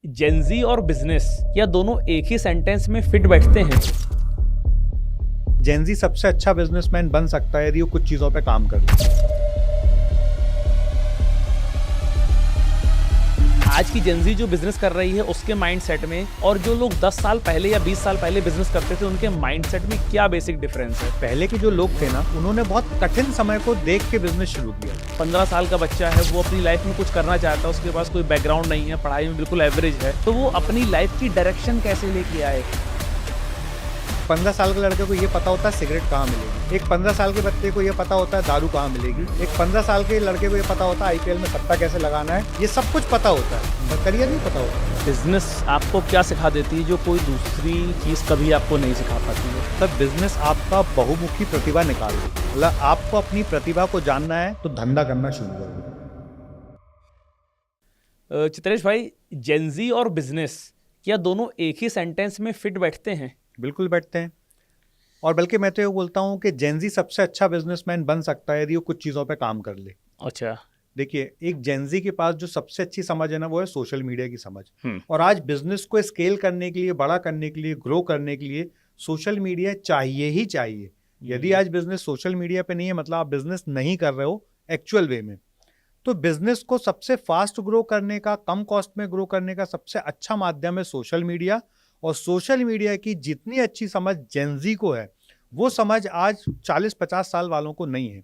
Gen Z और business या दोनों एक ही सेंटेंस में फिट बैठते हैं? जेनजी सबसे अच्छा बिजनेसमैन बन सकता है यदि वो कुछ चीजों पे काम कर ले। आज की जेनजी जो बिजनेस कर रही है उसके माइंडसेट में और जो लोग 10 साल पहले या 20 साल पहले बिजनेस करते थे उनके माइंडसेट में क्या बेसिक डिफरेंस है? पहले के जो लोग थे ना, उन्होंने बहुत कठिन समय को देख के बिजनेस शुरू किया। 15 साल का बच्चा है, वो अपनी लाइफ में कुछ करना चाहता है, उसके पास कोई बैकग्राउंड नहीं है, पढ़ाई में बिल्कुल एवरेज है, तो वो अपनी लाइफ की डायरेक्शन कैसे लेके आए? 15 साल के लड़के को ये पता होता है सिगरेट कहाँ मिलेगी, एक 15 साल के बच्चे को ये पता होता है दारू कहाँ मिलेगी, एक 15 साल के लड़के को ये पता होता है आईपीएल में सट्टा कैसे लगाना है। ये सब कुछ पता होता है, पर करियर नहीं पता होता। बिजनेस आपको क्या सिखा देती है जो कोई दूसरी चीज़ कभी आपको नहीं सिखा पाती है? तब बिजनेस आपका बहुमुखी प्रतिभा निकाल दे। मतलब आपको अपनी प्रतिभा को जानना है तो धंधा करना शुरू करो। चित्रेश भाई, जेनजी और बिजनेस क्या दोनों एक ही सेंटेंस में फिट बैठते हैं? बिल्कुल बैठते हैं, और बल्कि मैं तो ये बोलता हूँ कि जेनजी सबसे अच्छा बिजनेसमैन बन सकता है यदि वो कुछ चीज़ों पे काम कर ले। अच्छा। देखिए, एक जेनजी के पास जो सबसे अच्छी समझ है ना, वो है सोशल मीडिया की समझ। और आज बिजनेस को स्केल करने के लिए, बड़ा करने के लिए, ग्रो करने के लिए सोशल मीडिया चाहिए ही चाहिए। यदि आज बिजनेस सोशल मीडिया पे नहीं है, मतलब आप बिजनेस नहीं कर रहे हो एक्चुअल वे में, तो बिजनेस को सबसे फास्ट ग्रो करने का, कम कॉस्ट में ग्रो करने का सबसे अच्छा माध्यम है सोशल मीडिया। और सोशल मीडिया की जितनी अच्छी समझ जेनजी को है, वो समझ आज 40-50 साल वालों को नहीं है।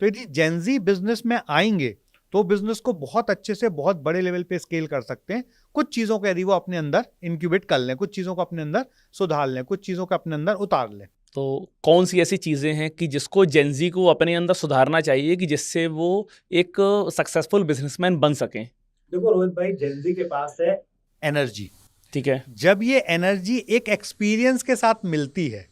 तो यदि जेनजी बिजनेस में आएंगे तो बिजनेस को बहुत अच्छे से बहुत बड़े लेवल पे स्केल कर सकते हैं। कुछ चीज़ों को यदि वो अपने अंदर इंक्यूबेट कर लें, कुछ चीज़ों को अपने अंदर सुधार लें, कुछ चीज़ों को अपने अंदर उतार लें। तो कौन सी ऐसी चीज़ें हैं कि जिसको जेनजी को अपने अंदर सुधारना चाहिए कि जिससे वो एक सक्सेसफुल बिजनेसमैन बन सकें? देखो रोहित भाई, जेनजी के पास है एनर्जी। ठीक है। जब ये एनर्जी एक एक्सपीरियंस के साथ मिलती है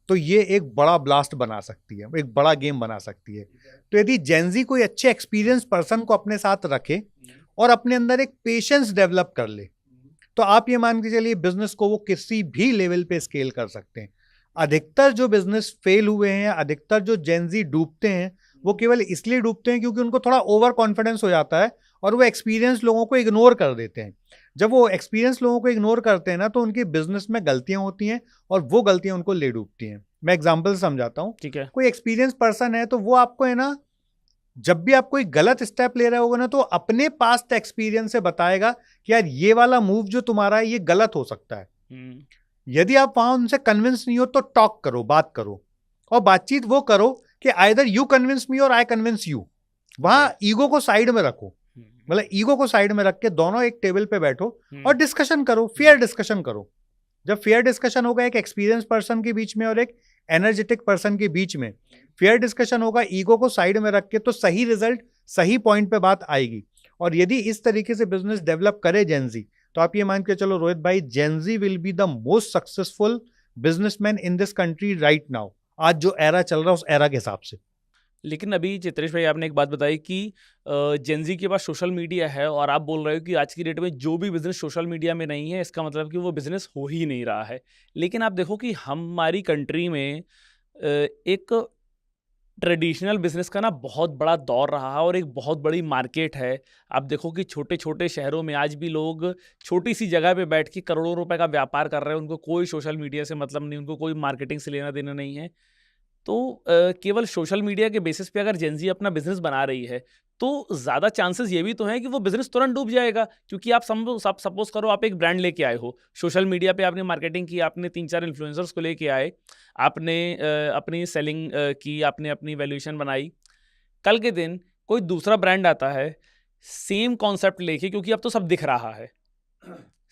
तो ये एक बड़ा ब्लास्ट बना सकती है, एक बड़ा गेम बना सकती है। तो यदि जेनजी कोई अच्छे एक्सपीरियंस पर्सन को अपने साथ रखे और अपने अंदर एक पेशेंस डेवलप कर ले, तो आप ये मान के चलिए बिजनेस को वो किसी भी लेवल पे स्केल कर सकते हैं। अधिकतर जो बिजनेस फेल हुए हैं, अधिकतर जो जेनजी डूबते हैं, वो केवल इसलिए डूबते हैं क्योंकि उनको थोड़ा ओवर कॉन्फिडेंस हो जाता है और वो एक्सपीरियंस लोगों को इग्नोर कर देते हैं। जब वो एक्सपीरियंस लोगों को इग्नोर करते हैं ना, तो उनके बिजनेस में गलतियां होती हैं और वो गलतियां उनको ले डूबती हैं। मैं एग्जांपल से समझाता हूँ। ठीक है। कोई एक्सपीरियंस पर्सन है तो वो आपको है ना, जब भी आप कोई गलत स्टेप ले रहे होगा ना, तो अपने पास्ट एक्सपीरियंस से बताएगा कि यार ये वाला मूव जो तुम्हारा है ये गलत हो सकता है। यदि आप वहां उनसे कन्विंस नहीं हो तो टॉक करो, बात करो, और बातचीत वो करो कि आइदर यू कन्विंस मी और आई कन्विंस यू। वहां ईगो को साइड में रखो, मतलब ईगो को साइड में रख के दोनों एक टेबल पे बैठो और डिस्कशन करो, फेयर डिस्कशन करो। जब फेयर डिस्कशन होगा एक एक्सपीरियंस पर्सन के बीच में और एक एनर्जेटिक पर्सन के बीच में, फेयर डिस्कशन होगा ईगो को साइड में रख के, तो सही रिजल्ट, सही पॉइंट पे बात आएगी। और यदि इस तरीके से बिजनेस डेवलप करे जेनजी, तो आप ये मान के चलो रोहित भाई, Gen Z will be the most successful businessman in this country right now. आज जो एरा चल रहा है उस एरा के हिसाब से। लेकिन अभी चित्रेश भाई आपने एक बात बताई कि जेनजी के पास सोशल मीडिया है और आप बोल रहे हो कि आज की डेट में जो भी बिजनेस सोशल मीडिया में नहीं है इसका मतलब कि वो बिजनेस हो ही नहीं रहा है। लेकिन आप देखो कि हमारी कंट्री में एक ट्रेडिशनल बिजनेस का ना बहुत बड़ा दौर रहा है और एक बहुत बड़ी मार्केट है। आप देखो कि छोटे छोटे शहरों में आज भी लोग छोटी सी जगह पे बैठ के करोड़ों रुपए का व्यापार कर रहे हैं। उनको कोई सोशल मीडिया से मतलब नहीं, उनको कोई मार्केटिंग से लेना देना नहीं है। तो केवल सोशल मीडिया के बेसिस पे अगर जेनजी अपना बिजनेस बना रही है तो ज़्यादा चांसेस ये भी तो हैं कि वो बिजनेस तुरंत डूब जाएगा। क्योंकि आप सपोज करो आप एक ब्रांड लेके आए हो, सोशल मीडिया पे आपने मार्केटिंग की, आपने 3-4 इन्फ्लुएंसर्स को लेके आए, आपने अपनी सेलिंग की, आपने अपनी वैल्यूएशन बनाई। कल के दिन कोई दूसरा ब्रांड आता है सेम कॉन्सेप्ट लेके, क्योंकि अब तो सब दिख रहा है,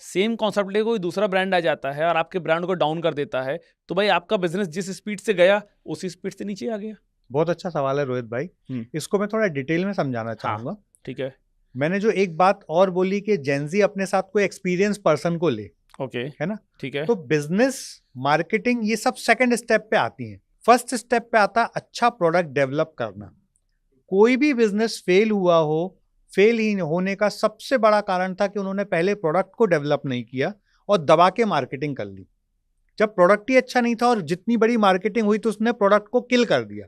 सेम कॉन्सेप्ट लेके कोई दूसरा ब्रांड आ जाता है और आपके ब्रांड को डाउन कर देता है, तो भाई आपका बिजनेस जिस स्पीड से गया उसी स्पीड से नीचे आ गया। बहुत अच्छा सवाल है रोहित भाई, इसको मैं थोड़ा डिटेल में समझाना चाहूंगा। ठीक है। मैंने जो एक बात और बोली कि जेनजी अपने साथ कोई एक्सपीरियंस पर्सन को ले, ओके, है ना? ठीक है। तो बिजनेस, मार्केटिंग, ये सब सेकंड स्टेप पे आती हैं। फर्स्ट स्टेप पे आता है अच्छा प्रोडक्ट डेवलप करना। कोई भी बिजनेस फेल हुआ हो, फेल ही होने का सबसे बड़ा कारण था कि उन्होंने पहले प्रोडक्ट को डेवलप नहीं किया और दबा के मार्केटिंग कर ली। जब प्रोडक्ट ही अच्छा नहीं था और जितनी बड़ी मार्केटिंग हुई तो उसने प्रोडक्ट को किल कर दिया।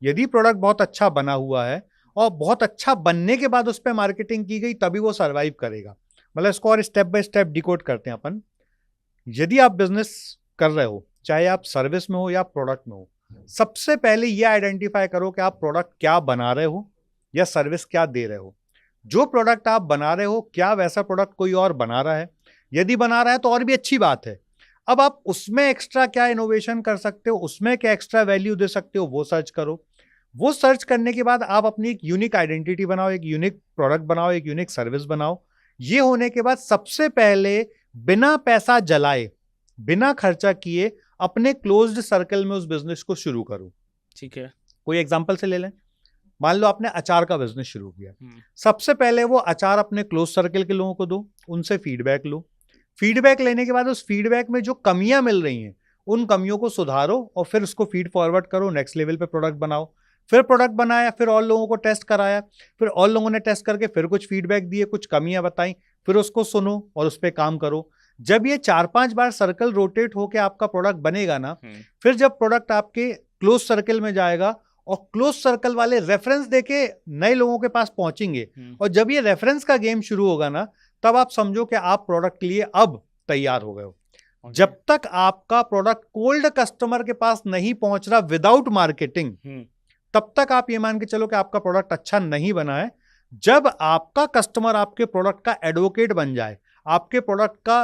यदि प्रोडक्ट बहुत अच्छा बना हुआ है और बहुत अच्छा बनने के बाद उस पर मार्केटिंग की गई, तभी वो सर्वाइव करेगा। मतलब इसको और स्टेप बाय स्टेप डिकोड करते हैं अपन। यदि आप बिजनेस कर रहे हो, चाहे आप सर्विस में हो या प्रोडक्ट में हो, सबसे पहले ये आइडेंटिफाई करो कि आप प्रोडक्ट क्या बना रहे हो या सर्विस क्या दे रहे हो। जो प्रोडक्ट आप बना रहे हो, क्या वैसा प्रोडक्ट कोई और बना रहा है? यदि बना रहा है तो और भी अच्छी बात है। अब आप उसमें एक्स्ट्रा क्या इनोवेशन कर सकते हो, उसमें क्या एक्स्ट्रा वैल्यू दे सकते हो, वो सर्च करो। वो सर्च करने के बाद आप अपनी एक यूनिक आइडेंटिटी बनाओ, एक यूनिक प्रोडक्ट बनाओ, एक यूनिक सर्विस बनाओ। ये होने के बाद सबसे पहले बिना पैसा जलाए, बिना खर्चा किए, अपने क्लोज्ड सर्कल में उस बिजनेस को शुरू करो। ठीक है। कोई एग्जांपल से ले लें। मान लो आपने अचार का बिजनेस शुरू किया, सबसे पहले वो अचार अपने क्लोज सर्कल के लोगों को दो, उनसे फीडबैक लो। फीडबैक लेने के बाद उस फीडबैक में जो कमियां मिल रही हैं, उन कमियों को सुधारो और फिर उसको फीड फॉरवर्ड करो, नेक्स्ट लेवल पे प्रोडक्ट बनाओ। फिर प्रोडक्ट बनाया, फिर और लोगों को टेस्ट कराया, फिर और लोगों ने टेस्ट करके फिर कुछ फीडबैक दिए, कुछ कमियां बताई, फिर उसको सुनो और उस पर काम करो। जब ये 4-5 बार सर्कल रोटेट होके आपका प्रोडक्ट बनेगा ना, फिर जब प्रोडक्ट आपके क्लोज सर्कल में जाएगा और क्लोज सर्कल वाले रेफरेंस देके नए लोगों के पास पहुंचेंगे, और जब ये रेफरेंस का गेम शुरू होगा ना, तब आप समझो कि आप प्रोडक्ट के लिए अब तैयार हो गए हो। जब तक आपका प्रोडक्ट कोल्ड कस्टमर के पास नहीं पहुंच रहा विदाउट मार्केटिंग, तब तक आप ये मान के चलो कि आपका प्रोडक्ट अच्छा नहीं बना है। जब आपका कस्टमर आपके प्रोडक्ट का एडवोकेट बन जाए, आपके प्रोडक्ट का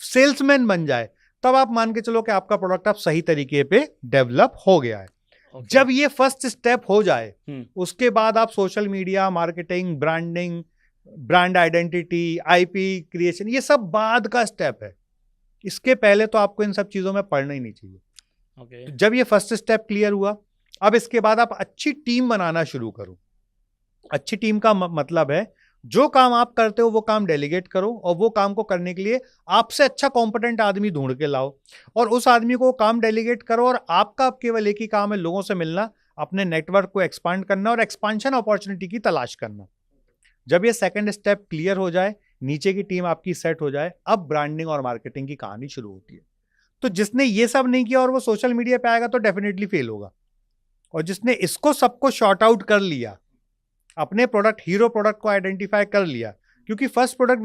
सेल्समैन बन जाए, तब आप मान के चलो कि आपका प्रोडक्ट आप सही तरीके पे डेवलप हो गया है। जब ये फर्स्ट स्टेप हो जाए, उसके बाद आप social media marketing, branding, brand identity, IP creation, ये सब बाद का स्टेप है। इसके पहले तो आपको इन सब चीजों में पढ़ना ही नहीं चाहिए। तो जब ये फर्स्ट स्टेप क्लियर हुआ, अब इसके बाद आप अच्छी टीम बनाना शुरू करो। अच्छी टीम का मतलब है जो काम आप करते हो वो काम डेलीगेट करो, और वो काम को करने के लिए आपसे अच्छा कॉम्पिटेंट आदमी ढूंढ के लाओ और उस आदमी को काम डेलीगेट करो। और आपका अब केवल एक ही काम है, लोगों से मिलना, अपने नेटवर्क को एक्सपांड करना और एक्सपांशन अपॉर्चुनिटी की तलाश करना। जब ये सेकंड स्टेप क्लियर हो जाए, नीचे की टीम आपकी सेट हो जाए, अब ब्रांडिंग और मार्केटिंग की कहानी शुरू होती है। तो जिसने ये सब नहीं किया और वो सोशल मीडिया पे आएगा तो डेफिनेटली फेल होगा। और जिसने इसको सबको शॉर्ट आउट कर लिया, अपने प्रोडक्ट, हीरो प्रोडक्ट को आइडेंटिफाई कर लिया, क्योंकि first product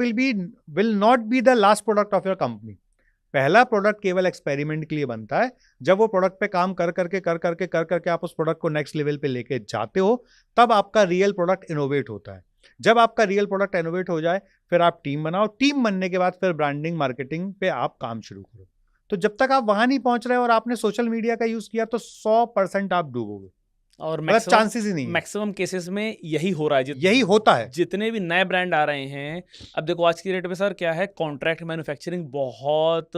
will not be the last product of your company. पहला प्रोडक्ट केवल एक्सपेरिमेंट के लिए बनता है। जब वो प्रोडक्ट पे काम कर करके आप उस प्रोडक्ट को नेक्स्ट लेवल पे लेके जाते हो, तब आपका रियल प्रोडक्ट इनोवेट होता है। जब आपका रियल प्रोडक्ट इनोवेट हो जाए, फिर आप टीम बनाओ, टीम बनने के बाद फिर ब्रांडिंग मार्केटिंग पे आप काम शुरू करो। तो जब तक आप वहां नहीं पहुंच रहे और आपने सोशल मीडिया का यूज किया, तो 100% आप डूबोगे और चांसेस ही नहीं। मैक्सिमम केसेस में यही हो रहा है, यही होता है। जितने भी नए ब्रांड आ रहे हैं, अब देखो आज की डेट में सर क्या है, कॉन्ट्रैक्ट मैन्युफैक्चरिंग बहुत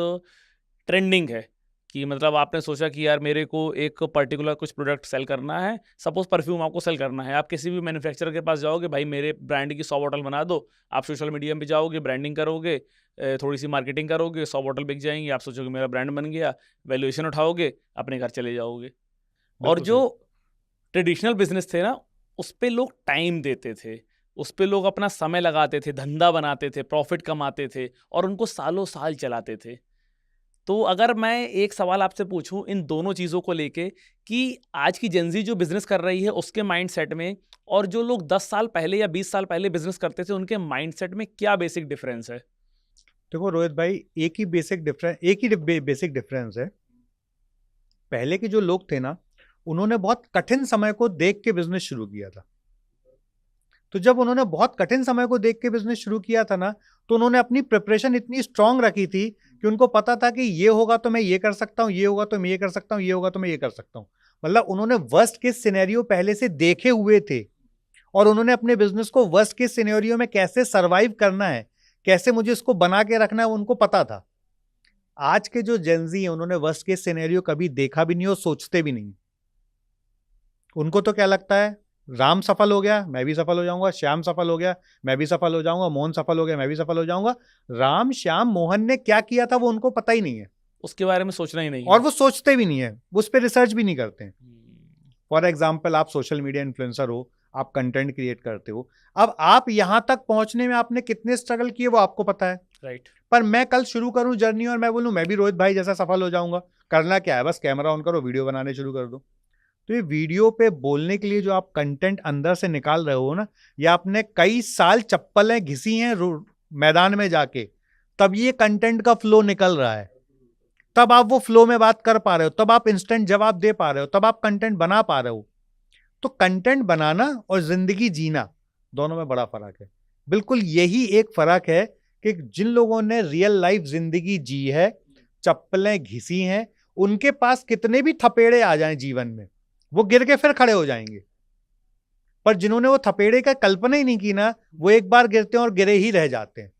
ट्रेंडिंग है। कि मतलब आपने सोचा कि यार मेरे को एक पर्टिकुलर कुछ प्रोडक्ट सेल करना है, सपोज परफ्यूम आपको सेल करना है, आप किसी भी मैन्युफैक्चरर के पास जाओगे, भाई मेरे ब्रांड की 100 बॉटल बना दो। आप सोशल मीडिया में जाओगे, ब्रांडिंग करोगे, थोड़ी सी मार्केटिंग करोगे, 100 बॉटल बिक जाएंगी, आप सोचोगे मेरा ब्रांड बन गया, वैल्यूएशन उठाओगे, अपने घर चले जाओगे। और जो ट्रेडिशनल बिजनेस थे ना, उस पे लोग टाइम देते थे, उस पे लोग अपना समय लगाते थे, धंधा बनाते थे, प्रॉफिट कमाते थे और उनको सालों साल चलाते थे। तो अगर मैं एक सवाल आपसे पूछूं इन दोनों चीज़ों को लेके कि आज की जेनजी जो बिजनेस कर रही है उसके माइंडसेट में, और जो लोग 10 साल पहले या 20 साल पहले बिजनेस करते थे उनके माइंडसेट में क्या बेसिक डिफरेंस है? देखो रोहित भाई, एक ही बेसिक डिफरेंस है। पहले के जो लोग थे ना, उन्होंने बहुत कठिन समय को देख के बिजनेस शुरू किया था। तो जब उन्होंने बहुत कठिन समय को देख के बिजनेस शुरू किया था ना, तो उन्होंने अपनी प्रिपरेशन इतनी स्ट्रांग रखी थी कि उनको पता था कि ये होगा तो मैं ये कर सकता हूं, ये होगा तो मैं ये कर सकता हूं, ये होगा तो मैं ये कर सकता हूं। मतलब उन्होंने वर्स्ट केस सिनेरियो पहले से देखे हुए थे और उन्होंने अपने बिजनेस को वर्स्ट केस सिनेरियो में कैसे सर्वाइव करना है, कैसे मुझे इसको बना के रखना है, उनको पता था। आज के जो जेनजी हैं, उन्होंने वर्स्ट केस सिनेरियो कभी देखा भी नहीं और सोचते भी नहीं। उनको तो क्या लगता है, राम सफल हो गया मैं भी सफल हो जाऊंगा, श्याम सफल हो गया मैं भी सफल हो जाऊंगा, मोहन सफल हो गया मैं भी सफल हो जाऊंगा। राम, श्याम, मोहन ने क्या किया था वो उनको पता ही नहीं है, उसके बारे में सोचना ही नहीं है, और वो सोचते भी नहीं है, उस पर रिसर्च भी नहीं करते हैं। फॉर एग्जाम्पल, आप सोशल मीडिया इन्फ्लुएंसर हो, आप कंटेंट क्रिएट करते हो, अब आप यहां तक पहुंचने में आपने कितने स्ट्रगल किए वो आपको पता है, राइट। पर मैं कल शुरू करूं जर्नी और मैं बोलूं मैं भी रोहित भाई जैसा सफल हो जाऊंगा, करना क्या है, बस कैमरा ऑन करो, वीडियो बनाने शुरू कर दो। तो ये वीडियो पे बोलने के लिए जो आप कंटेंट अंदर से निकाल रहे हो ना, ये आपने कई साल चप्पलें घिसी हैं, मैदान में जाके, तब ये कंटेंट का फ्लो निकल रहा है, तब आप वो फ्लो में बात कर पा रहे हो, तब आप इंस्टेंट जवाब दे पा रहे हो, तब आप कंटेंट बना पा रहे हो। तो कंटेंट बनाना और जिंदगी जीना दोनों में बड़ा फर्क है। बिल्कुल यही एक फर्क है कि जिन लोगों ने रियल लाइफ जिंदगी जी है, चप्पलें घिसी हैं, उनके पास कितने भी थपेड़े आ जाएं जीवन में, वो गिर के फिर खड़े हो जाएंगे। पर जिन्होंने वो थपेड़े का कल्पना ही नहीं की ना, वो एक बार गिरते हैं और गिरे ही रह जाते हैं।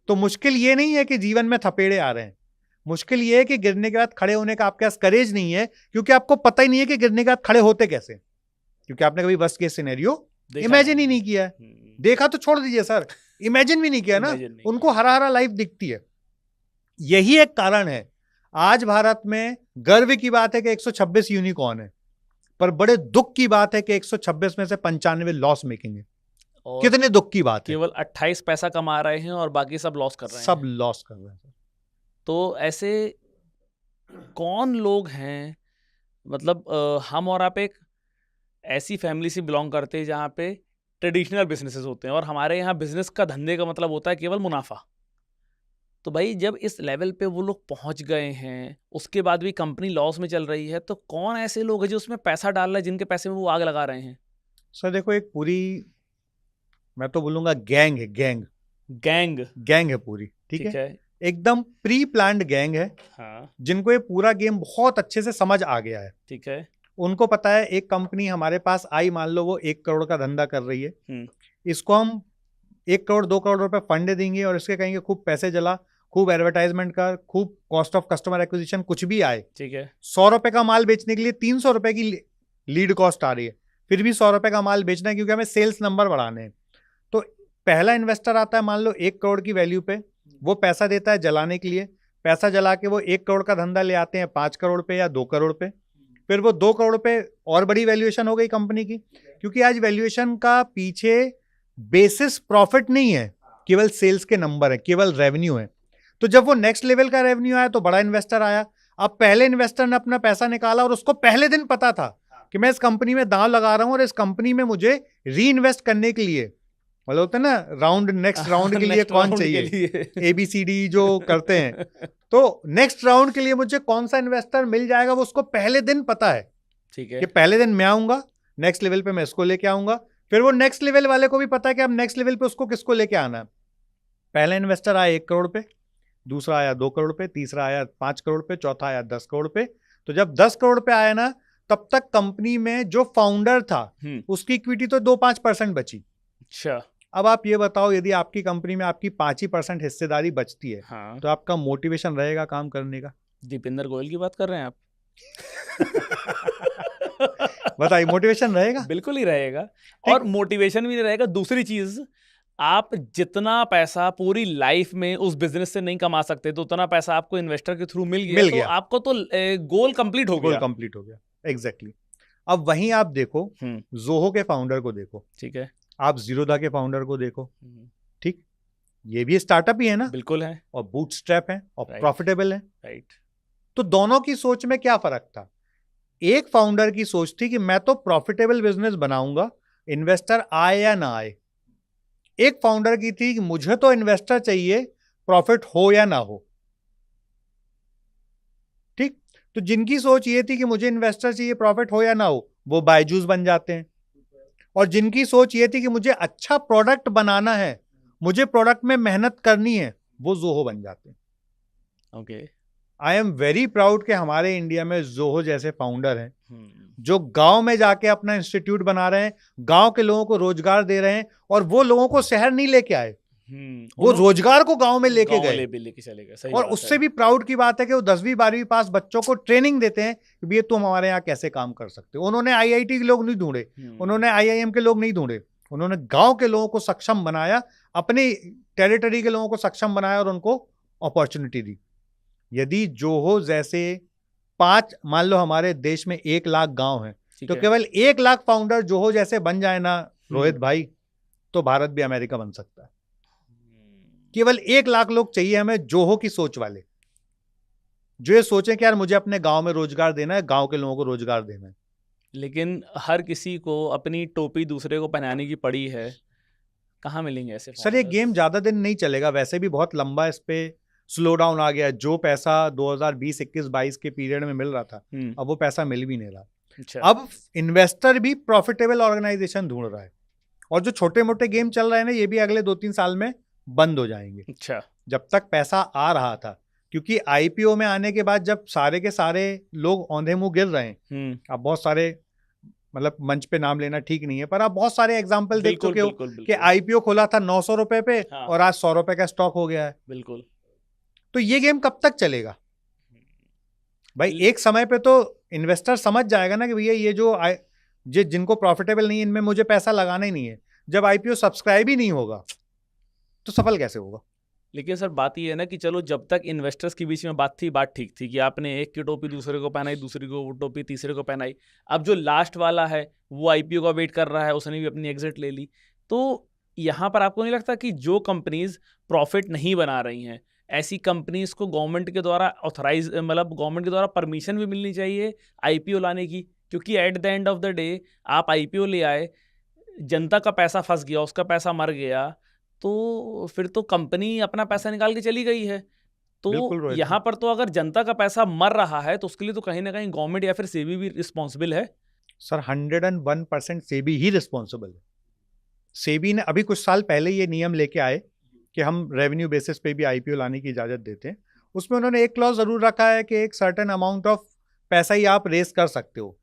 तो मुश्किल ये नहीं है कि जीवन में थपेड़े आ रहे हैं, मुश्किल ये है कि गिरने के बाद खड़े होने का आपके पास करेज नहीं है, क्योंकि आपको पता ही नहीं है कि गिरने के बाद खड़े होते कैसे, क्योंकि आपने कभी वर्स्ट केस सिनेरियो इमेजिन ही नहीं किया है। देखा तो छोड़ दीजिए सर, इमेजिन भी नहीं किया ना। उनको हरा हरा लाइफ दिखती है। यही एक कारण है आज भारत में गर्व की बात है कि 126 यूनिकॉर्न है, पर बड़े दुख की बात है कि 126 में से 95 लॉस मेकिंग है। कितने दुख की बात है। केवल 28 पैसा कमा रहे हैं और बाकी सब लॉस कर रहे हैं। सब लॉस कर रहे हैं। तो ऐसे कौन लोग हैं, मतलब हम और आप एक ऐसी फैमिली से बिलोंग करते हैं जहाँ पे ट्रेडिशनल बिजनेसेस होते हैं, और हमारे यहाँ बिजनेस का धंधे का मतलब होता है केवल मुनाफा। तो भाई जब इस लेवल पे वो लोग पहुंच गए हैं, उसके बाद भी कंपनी लॉस में चल रही है, तो कौन ऐसे लोग हैं जो उसमें पैसा डाल रहे हैं, जिनके पैसे में वो आग लगा रहे हैं? सर देखो, एक पूरी, मैं तो बोलूंगा गैंग है, गैंग है पूरी। ठीक है, एकदम प्री प्लान्ड गैंग है। हाँ। जिनको ये पूरा गेम बहुत अच्छे से समझ आ गया है। ठीक है, उनको पता है एक कंपनी हमारे पास आई, मान लो वो 1 करोड़ का धंधा कर रही है, इसको हम 1 करोड़ 2 करोड़ रुपए फंड देंगे और इसके कहेंगे खूब पैसे जला, खूब एडवर्टाइजमेंट कर, खूब कॉस्ट ऑफ कस्टमर एक्विजिशन कुछ भी आए। ठीक है, 100 रुपए का माल बेचने के लिए 300 रुपए की लीड कॉस्ट आ रही है, फिर भी 100 रुपए का माल बेचना है क्योंकि हमें सेल्स नंबर बढ़ाने हैं। तो पहला इन्वेस्टर आता है मान लो 1 करोड़ की वैल्यू पे, वो पैसा देता है जलाने के लिए, पैसा जला के वो 1 करोड़ का धंधा ले आते हैं 5 करोड़ पे या 2 करोड़ पे, फिर वो 2 करोड़ पे और बड़ी वैल्यूएशन हो गई कंपनी की, क्योंकि आज वैल्यूएशन का पीछे बेसिस प्रॉफिट नहीं है, केवल सेल्स के नंबर है, केवल रेवेन्यू है। तो जब वो नेक्स्ट लेवल का रेवेन्यू आया तो बड़ा इन्वेस्टर आया। अब पहले इन्वेस्टर ने अपना पैसा निकाला और उसको पहले दिन पता था कि मैं इस कंपनी में दांव लगा रहा हूं और इस कंपनी में मुझे री इन्वेस्ट करने के लिए, मतलब होता है ना राउंड, नेक्स्ट राउंड के लिए कौन चाहिए, ABCD जो करते हैं, तो नेक्स्ट राउंड के लिए मुझे कौन सा इन्वेस्टर मिल जाएगा वो उसको पहले दिन पता है। ठीक है, कि पहले दिन मैं आऊंगा, नेक्स्ट लेवल पे मैं इसको लेके आऊंगा, फिर वो नेक्स्ट लेवल वाले को भी पता है कि अब नेक्स्ट लेवल पे उसको किसको लेके आना है। पहला इन्वेस्टर आया 1 करोड़ पे, दूसरा आया 2 करोड़ पे, तीसरा आया 5 करोड़ पे, चौथा आया 10 करोड़ पे। तो जब 10 करोड़ पे आया ना, तब तक कंपनी में जो फाउंडर था उसकी इक्विटी तो 2-5% बची। अच्छा, अब आप ये बताओ, यदि आपकी कंपनी में आपकी 5% हिस्सेदारी बचती है, हाँ, तो आपका मोटिवेशन रहेगा काम करने का? दीपेंद्र गोयल की बात कर रहे हैं आप? बताइए, मोटिवेशन रहेगा? बिल्कुल ही रहेगा। और मोटिवेशन भी नहीं रहेगा, दूसरी चीज, आप जितना पैसा पूरी लाइफ में उस बिजनेस से नहीं कमा सकते, तो उतना पैसा आपको इन्वेस्टर के थ्रू मिल गया, तो आपको तो गोल कंप्लीट हो गया। गोल कंप्लीट हो गया, एग्जैक्टली। अब वहीं आप देखो, जोहो के फाउंडर को देखो, ठीक है, आप जीरोधा के फाउंडर को देखो, ठीक, ये भी स्टार्टअप ही है ना? बिल्कुल है, और बूटस्ट्रैप है और प्रॉफिटेबल है। राइट। तो दोनों की सोच में क्या फर्क था? एक फाउंडर की सोच थी कि मैं तो प्रॉफिटेबल बिजनेस बनाऊंगा, इन्वेस्टर आए या ना आए। एक फाउंडर की थी कि मुझे तो इन्वेस्टर चाहिए, प्रॉफिट हो या ना हो। ठीक, तो जिनकी सोच ये थी कि मुझे इन्वेस्टर चाहिए, प्रॉफिट हो या ना हो, वो बायजूस बन जाते हैं। और जिनकी सोच ये थी कि मुझे अच्छा प्रोडक्ट बनाना है, मुझे प्रोडक्ट में मेहनत करनी है, वो जोहो बन जाते हैं। Okay, I am very proud कि हमारे इंडिया में जोहो जैसे फाउंडर हैं जो गांव में जाके अपना इंस्टीट्यूट बना रहे हैं, गांव के लोगों को रोजगार दे रहे हैं, और वो लोगों को शहर नहीं लेके आए, वो रोजगार को गांव में लेके गए, लेके चले गए। और उससे भी प्राउड की बात है कि वो 10वीं 12वीं पास बच्चों को ट्रेनिंग देते हैं कि ये तुम हमारे यहाँ कैसे काम कर सकते हो। उन्होंने IIT के लोग नहीं ढूंढे, उन्होंने IIM के लोग नहीं ढूंढे, उन्होंने गांव के लोगों को सक्षम बनाया, अपनी टेरिटरी के लोगों को सक्षम बनाया और उनको अपॉर्चुनिटी दी। यदि जोहो जैसे 5, मान लो हमारे देश में 1 लाख गांव हैं, तो केवल 1 लाख फाउंडर जोहो जैसे बन जाए ना रोहित भाई, तो भारत भी अमेरिका बन सकता है। केवल 1 लाख लोग चाहिए हमें जोहो की सोच वाले, जो ये सोचे कि यार मुझे अपने गांव में रोजगार देना है, गांव के लोगों को रोजगार देना है। लेकिन हर किसी को अपनी टोपी दूसरे को पहनाने की पड़ी है, कहाँ मिलेंगे ऐसे सर ये founders? गेम ज्यादा दिन नहीं चलेगा, वैसे भी बहुत लंबा इस पे स्लो डाउन आ गया। जो पैसा 2020, 21, 22 के पीरियड में मिल रहा था, अब वो पैसा मिल भी नहीं रहा। अच्छा। अब इन्वेस्टर भी प्रॉफिटेबल ऑर्गेनाइजेशन ढूंढ रहा है, और जो छोटे मोटे गेम चल रहे हैं ना, ये भी अगले 2-3 साल में बंद हो जाएंगे। अच्छा। जब तक पैसा आ रहा था, क्योंकि आईपीओ में आने के बाद जब सारे के सारे लोग औंधे मुंह गिर रहे हैं, अब बहुत सारे, मतलब मंच पे नाम लेना ठीक नहीं है, पर आप बहुत सारे एग्जाम्पल देख चुके हो कि आईपीओ खोला था 900 रुपए पे, हाँ। और आज 100 रुपए का स्टॉक हो गया है। बिल्कुल। तो ये गेम कब तक चलेगा भाई? एक समय पे तो इन्वेस्टर समझ जाएगा ना कि भैया ये जो जिनको प्रॉफिटेबल नहीं है, इनमें मुझे पैसा लगाना ही नहीं है। जब आईपीओ सब्सक्राइब ही नहीं होगा तो सफल कैसे होगा? लेकिन सर बात ये है ना कि चलो, जब तक इन्वेस्टर्स के बीच में बात ठीक थी कि आपने एक की टोपी दूसरे को पहनाई, दूसरी को वो टोपी तीसरे को पहनाई, अब जो लास्ट वाला है वो आईपीओ का वेट कर रहा है, उसने भी अपनी एग्जिट ले ली। तो यहाँ पर आपको नहीं लगता कि जो कंपनीज प्रॉफिट नहीं बना रही हैं, ऐसी कंपनीज को गवर्नमेंट के द्वारा ऑथराइज, मतलब गवर्नमेंट के द्वारा परमिशन भी मिलनी चाहिए आईपीओ लाने की? क्योंकि eight the end of the day आप आईपीओ ले आए, जनता का पैसा फंस गया, उसका पैसा मर गया, तो फिर तो कंपनी अपना पैसा निकाल के चली गई है। तो यहाँ पर तो अगर जनता का पैसा मर रहा है तो उसके लिए तो कहीं ना कहीं गवर्नमेंट या फिर सेबी भी रिस्पॉन्सिबल है। सर 101% सेबी ही रिस्पॉन्सिबल है। सेबी ने अभी कुछ साल पहले ये नियम लेके आए कि हम रेवेन्यू बेसिस पे भी आईपीओ लाने की इजाजत देते हैं। उसमें उन्होंने एक क्लॉज जरूर रखा है कि एक सर्टेन अमाउंट ऑफ पैसा ही आप रेस कर सकते हो,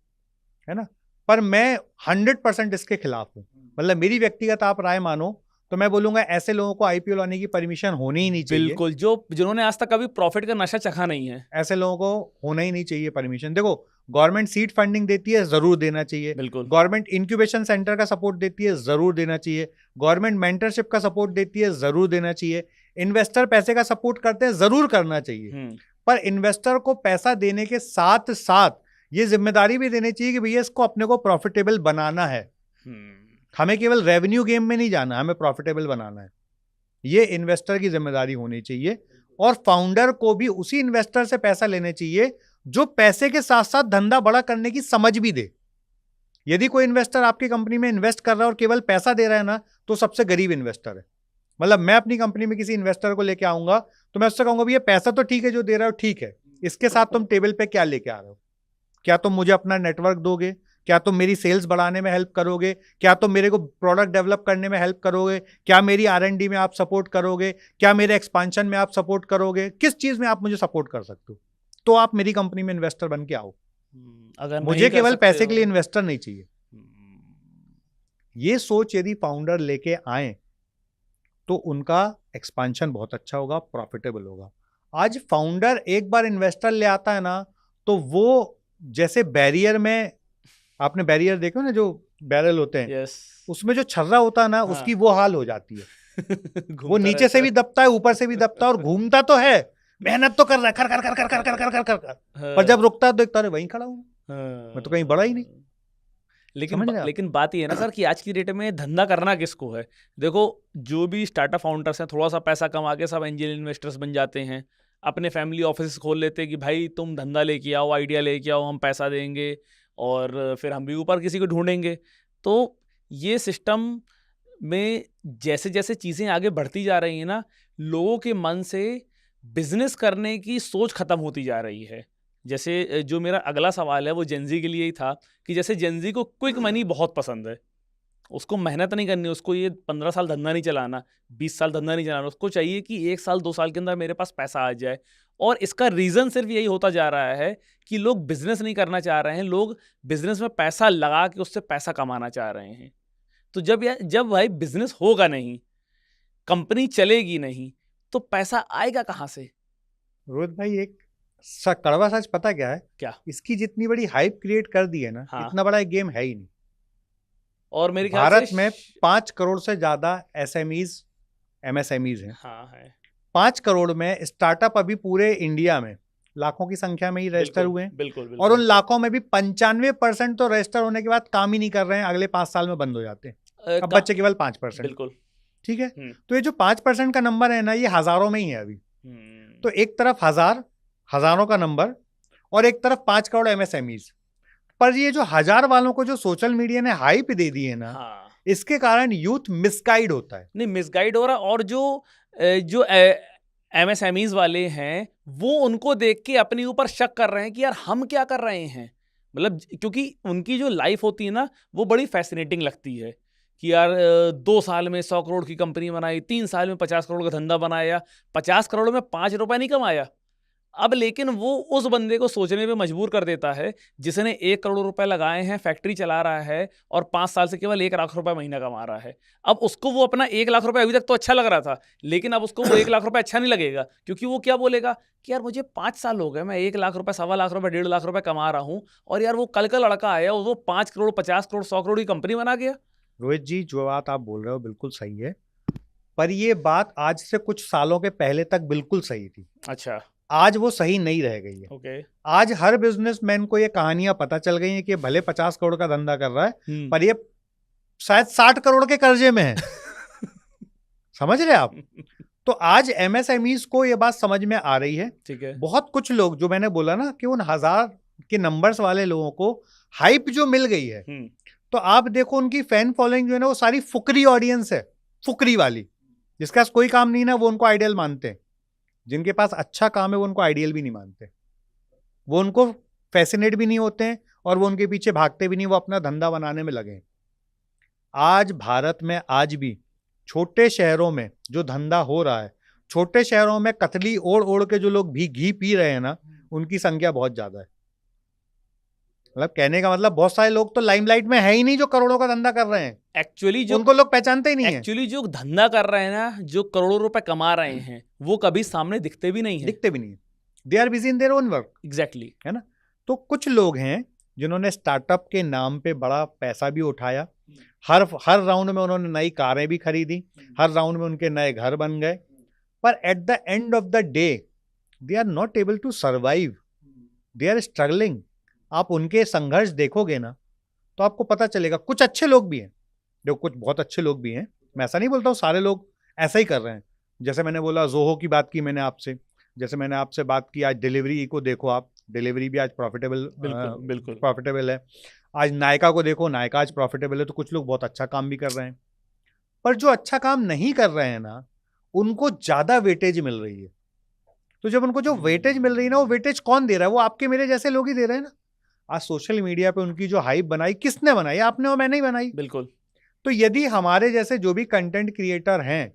है ना। पर मैं 100% इसके खिलाफ हूँ। मतलब मेरी व्यक्तिगत आप राय मानो तो मैं बोलूंगा ऐसे लोगों को आईपीओ लाने की परमिशन होनी ही नहीं चाहिए। बिल्कुल, जिन्होंने आज तक कभी प्रॉफिट का नशा चखा नहीं है, ऐसे लोगों को होना ही नहीं चाहिए परमिशन। देखो, गवर्नमेंट सीड फंडिंग देती है, जरूर देना चाहिए। बिल्कुल। गवर्नमेंट इंक्यूबेशन सेंटर का सपोर्ट देती है, जरूर देना चाहिए। गवर्नमेंट मेंटरशिप का सपोर्ट देती है, जरूर देना चाहिए। इन्वेस्टर पैसे का सपोर्ट करते हैं, जरूर करना चाहिए। पर इन्वेस्टर को पैसा देने के साथ साथ ये जिम्मेदारी भी देनी चाहिए कि भैया इसको अपने को प्रॉफिटेबल बनाना है। हमें केवल रेवेन्यू गेम में नहीं जाना, हमें प्रॉफिटेबल बनाना है। ये इन्वेस्टर की जिम्मेदारी होनी चाहिए। और फाउंडर को भी उसी इन्वेस्टर से पैसा लेने चाहिए जो पैसे के साथ साथ धंधा बड़ा करने की समझ भी दे। यदि कोई इन्वेस्टर आपकी कंपनी में इन्वेस्ट कर रहा है और केवल पैसा दे रहा है ना, तो सबसे गरीब इन्वेस्टर है। मतलब मैं अपनी कंपनी में किसी इन्वेस्टर को लेके आऊंगा तो मैं उससे कहूंगा भैया पैसा तो ठीक है जो दे रहा हो, ठीक है, इसके साथ तुम टेबल पे क्या लेके आ रहे हो? क्या तुम मुझे अपना नेटवर्क दोगे? क्या तुम मेरी सेल्स बढ़ाने में हेल्प करोगे? क्या तुम मेरे को प्रोडक्ट डेवलप करने में हेल्प करोगे? क्या मेरी R&D में आप सपोर्ट करोगे? क्या मेरे एक्सपांशन में आप सपोर्ट करोगे? किस चीज में आप मुझे सपोर्ट कर सकते हो? तो आप मेरी कंपनी में इन्वेस्टर बन के आओ। अगर मुझे केवल पैसे के लिए इन्वेस्टर नहीं चाहिए। ये सोच यदि फाउंडर लेके आए तो उनका एक्सपांशन बहुत अच्छा होगा, प्रॉफिटेबल होगा। आज फाउंडर एक बार इन्वेस्टर ले आता है ना, तो वो जैसे बैरियर में, आपने बैरियर देखो ना, जो बैरल होते हैं, yes. उसमें जो छर्रा होता है ना, हाँ. उसकी वो हाल हो जाती है। वो नीचे से भी दबता है, ऊपर से भी दबता है, और घूमता तो है, मेहनत तो कर रहा है, कर कर कर कर कर कर कर कर कर कर, पर जब रुकता है तो देखता है वहीं खड़ा हूँ, मैं तो कहीं बड़ा ही नहीं। लेकिन बात ये है ना सर कि आज की डेट में धंधा करना किसको है? देखो, जो भी स्टार्टअप फाउंडर्स हैं, थोड़ा सा पैसा कमा के सब एंजल इन्वेस्टर्स बन जाते हैं, अपने फैमिली ऑफिस खोल लेते हैं कि भाई तुम धंधा लेके आओ, आइडिया लेके आओ, हम पैसा देंगे और फिर हम भी ऊपर किसी को ढूंढेंगे। तो ये सिस्टम में जैसे जैसे चीज़ें आगे बढ़ती जा रही हैं ना, लोगों के मन से बिजनेस करने की सोच खत्म होती जा रही है। जैसे जो मेरा अगला सवाल है वो जेनजी के लिए ही था कि जैसे जेनजी को क्विक मनी बहुत पसंद है, उसको मेहनत नहीं करनी, उसको ये 15 साल धंधा नहीं चलाना, 20 साल धंधा नहीं चलाना, उसको चाहिए कि 1 साल 2 साल के अंदर मेरे पास पैसा आ जाए। और इसका रीज़न सिर्फ यही होता जा रहा है कि लोग बिजनेस नहीं करना चाह रहे हैं, लोग बिजनेस में पैसा लगा के उससे पैसा कमाना चाह रहे हैं। तो जब भाई बिजनेस होगा नहीं, कंपनी चलेगी नहीं, तो पैसा आएगा कहाँ से? रोहित भाई, एक कड़वा सच पता क्या है? क्या? इसकी जितनी बड़ी हाइप क्रिएट कर दी है ना, हाँ। इतना बड़ा एक गेम है ही नहीं। और मेरे ख्याल भारत में 5 करोड़ से ज्यादा SMEs MSMEs हैं। हाँ है। 5 करोड़ में स्टार्टअप अभी पूरे इंडिया में लाखों की संख्या में ही रजिस्टर हुए हैं। बिल्कुल। और उन लाखों में भी 95% तो रजिस्टर होने के बाद काम ही नहीं कर रहे हैं, अगले 5 साल में बंद हो जाते हैं। अब बच्चे केवल 5%। बिल्कुल ठीक है। तो ये जो 5% का नंबर है ना, ये हजारों में ही है अभी। तो एक तरफ हजारों का नंबर और एक तरफ 5 करोड़ MSMEs। पर ये जो 1000 वालों को जो सोशल मीडिया ने हाइप दे दी है ना, हाँ। इसके कारण यूथ मिसगाइड होता है। नहीं, मिसगाइड हो रहा, और जो एमएसएमईज वाले हैं वो उनको देख के अपने ऊपर शक कर रहे हैं कि यार हम क्या कर रहे हैं। मतलब क्योंकि उनकी जो लाइफ होती है ना वो बड़ी फैसिनेटिंग लगती है कि यार 2 साल में 100 करोड़ की कंपनी बनाई, 3 साल में 50 करोड़ का धंधा बनाया, 50 करोड़ में 5 रुपए नहीं कमाया। अब लेकिन वो उस बंदे को सोचने पे मजबूर कर देता है जिसने 1 करोड़ रुपए लगाए हैं, फैक्ट्री चला रहा है और 5 साल से केवल 1 लाख रुपए महीना कमा रहा है। अब उसको वो अपना 1 लाख रुपए अभी तक तो अच्छा लग रहा था, लेकिन अब उसको वो 1 लाख रुपए अच्छा नहीं लगेगा, क्योंकि वो क्या बोलेगा कि यार मुझे 5 साल हो गए, मैं 1 लाख रुपए, 1.25 लाख रुपए, 1.5 लाख रुपए कमा रहा हूँ, और यार वो कल का लड़का आया और वो 5 करोड़, 50 करोड़, 100 करोड़ की कंपनी बना गया। रोहित जी, जो बात आप बोल रहे हो बिल्कुल सही है, पर ये बात आज से कुछ सालों के पहले तक बिल्कुल सही थी। अच्छा, आज वो सही नहीं रह गई है। ओके। आज हर बिजनेसमैन को ये कहानियां पता चल गई हैं कि भले 50 करोड़ का धंधा कर रहा है पर ये शायद 60 करोड़ के कर्जे में है। समझ रहे आप? तो आज एमएसएमईज को ये बात समझ में आ रही है। ठीक है। बहुत कुछ लोग, जो मैंने बोला ना कि उन 1000 के नंबर्स वाले लोगों को हाइप जो मिल गई है, तो आप देखो उनकी फैन फॉलोइंग जो है ना वो सारी फुकरी ऑडियंस है, फुकरी वाली, जिसके पास कोई काम नहीं ना वो उनको आइडियल मानते हैं, जिनके पास अच्छा काम है वो उनको आइडियल भी नहीं मानते, वो उनको फैसिनेट भी नहीं होते हैं और वो उनके पीछे भागते भी नहीं, वो अपना धंधा बनाने में लगे। आज भारत में आज भी छोटे शहरों में जो धंधा हो रहा है, छोटे शहरों में कतली ओढ़ ओढ़ के जो लोग भी घी पी रहे हैं ना, उनकी संख्या बहुत ज्यादा है। मतलब कहने का मतलब बहुत सारे लोग तो लाइमलाइट में है ही नहीं जो करोड़ों का धंधा कर रहे हैं। एक्चुअली जो उनको लोग पहचानते ही नहीं है। एक्चुअली जो धंधा कर रहे हैं ना, जो करोड़ों रुपए कमा रहे हैं, वो कभी सामने दिखते भी नहीं है। दिखते भी नहीं है। They are busy in their own work. Exactly, है ना? तो कुछ लोग हैं जिन्होंने स्टार्टअप के नाम पे बड़ा पैसा भी उठाया, हर राउंड में उन्होंने नई कारें भी खरीदी, हर राउंड में उनके नए घर बन गए, पर at the end of the day they are not able to survive, they are struggling. आप उनके संघर्ष देखोगे ना तो आपको पता चलेगा। कुछ अच्छे लोग भी हैं, देखो कुछ बहुत अच्छे लोग भी हैं, मैं ऐसा नहीं बोलता हूँ सारे लोग ऐसा ही कर रहे हैं। जैसे मैंने बोला ज़ोहो की बात की मैंने आपसे, जैसे मैंने आपसे बात की आज डिलीवरी को देखो, आप डिलीवरी भी आज प्रॉफिटेबल, बिल्कुल प्रॉफिटेबल है। आज नायका को देखो, नायका आज प्रॉफिटेबल है। तो कुछ लोग बहुत अच्छा काम भी कर रहे हैं, पर जो अच्छा काम नहीं कर रहे हैं ना उनको ज़्यादा वेटेज मिल रही है। तो जब उनको जो वेटेज मिल रही है ना, वो वेटेज कौन दे रहा है? वो आपके मेरे जैसे लोग ही दे रहे हैं ना। आज सोशल मीडिया पे उनकी जो हाइप बनाई, किसने बनाई? आपने और मैंने ही बनाई। बिल्कुल। तो यदि हमारे जैसे जो भी कंटेंट क्रिएटर हैं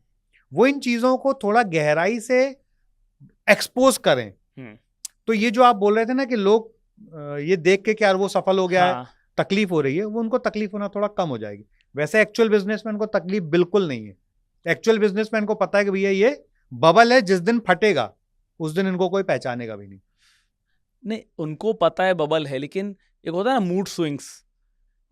वो इन चीजों को थोड़ा गहराई से एक्सपोज करें, तो ये जो आप बोल रहे थे ना कि लोग ये देख के कि यार वो सफल हो गया है, तकलीफ हो रही है, वो उनको तकलीफ होना थोड़ा कम हो जाएगी। वैसे एक्चुअल बिजनेसमैन को तकलीफ बिल्कुल नहीं है। एक्चुअल बिजनेसमैन को पता है कि भैया ये बबल है, जिस दिन फटेगा उस दिन इनको कोई पहचानेगा भी नहीं। उनको पता है बबल है, लेकिन एक होता है ना मूड स्विंग्स,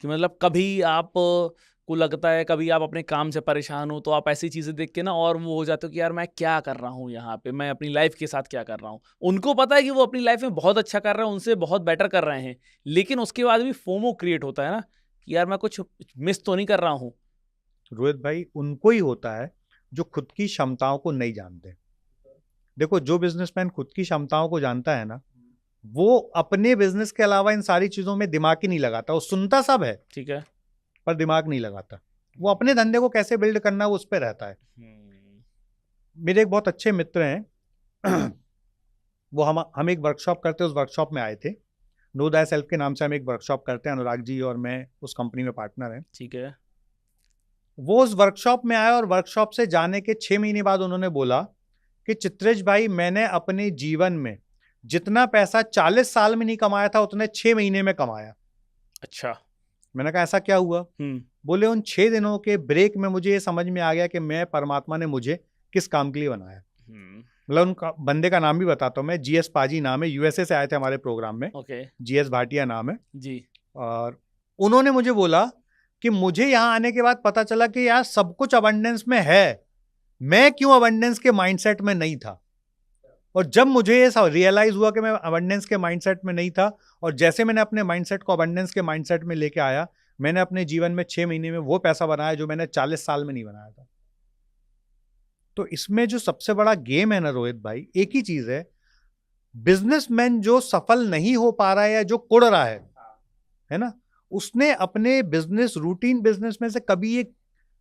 कि मतलब कभी आप को लगता है, कभी आप अपने काम से परेशान हो तो आप ऐसी चीज़ें देख के ना और वो हो जाते हो कि यार मैं क्या कर रहा हूँ यहाँ पे, मैं अपनी लाइफ के साथ क्या कर रहा हूँ। उनको पता है कि वो अपनी लाइफ में बहुत अच्छा कर रहे हैं, उनसे बहुत बेटर कर रहे हैं, लेकिन उसके बाद भी फोमो क्रिएट होता है ना कि यार मैं कुछ मिस तो नहीं कर रहा हूँ। रोहित भाई, उनको ही होता है जो खुद की क्षमताओं को नहीं जानते। देखो, जो बिजनेसमैन खुद की क्षमताओं को जानता है ना, वो अपने बिजनेस के अलावा इन सारी चीजों में दिमाग ही नहीं लगाता। वो सुनता सब है, ठीक है, पर दिमाग नहीं लगाता। वो अपने धंधे को कैसे बिल्ड करना है उस पर रहता है। मेरे एक बहुत अच्छे मित्र हैं वो हम एक वर्कशॉप करते, उस वर्कशॉप में आए थे। नो दैट सेल्फ के नाम से हम एक वर्कशॉप करते हैं, अनुराग जी और मैं उस कंपनी में पार्टनर हैं, ठीक है। वो उस वर्कशॉप में आए और वर्कशॉप से जाने के 6 महीने बाद उन्होंने बोला कि चित्रेश भाई, मैंने अपने जीवन में जितना पैसा 40 साल में नहीं कमाया था उतने 6 महीने में कमाया। अच्छा। मैंने कहा ऐसा क्या हुआ? बोले उन 6 दिनों के ब्रेक में मुझे ये समझ में आ गया कि मैं, परमात्मा ने मुझे किस काम के लिए बनाया। मतलब उनका बंदे का नाम भी बताता हूँ मैं, जीएस पाजी नाम है, यूएसए से आए थे हमारे प्रोग्राम में। जीएस भाटिया नाम है जी। और उन्होंने मुझे बोला कि मुझे यहाँ आने के बाद पता चला कि यार सब कुछ अबंडेंस में है, मैं क्यों अबंडेंस के माइंडसेट में नहीं था। और जब मुझे ये रियलाइज हुआ कि मैं अबंडेंस के माइंडसेट में नहीं था, और जैसे मैंने अपने माइंडसेट को अबंडेंस के माइंडसेट में लेके आया, मैंने अपने जीवन में 6 महीने में वो पैसा बनाया जो मैंने 40 साल में नहीं बनाया था। तो इसमें जो सबसे बड़ा गेम है ना रोहित भाई, एक ही चीज है, बिजनेसमैन जो सफल नहीं हो पा रहा है या जो कुड़ रहा है ना, उसने अपने बिजनेस, रूटीन बिजनेस में से कभी एक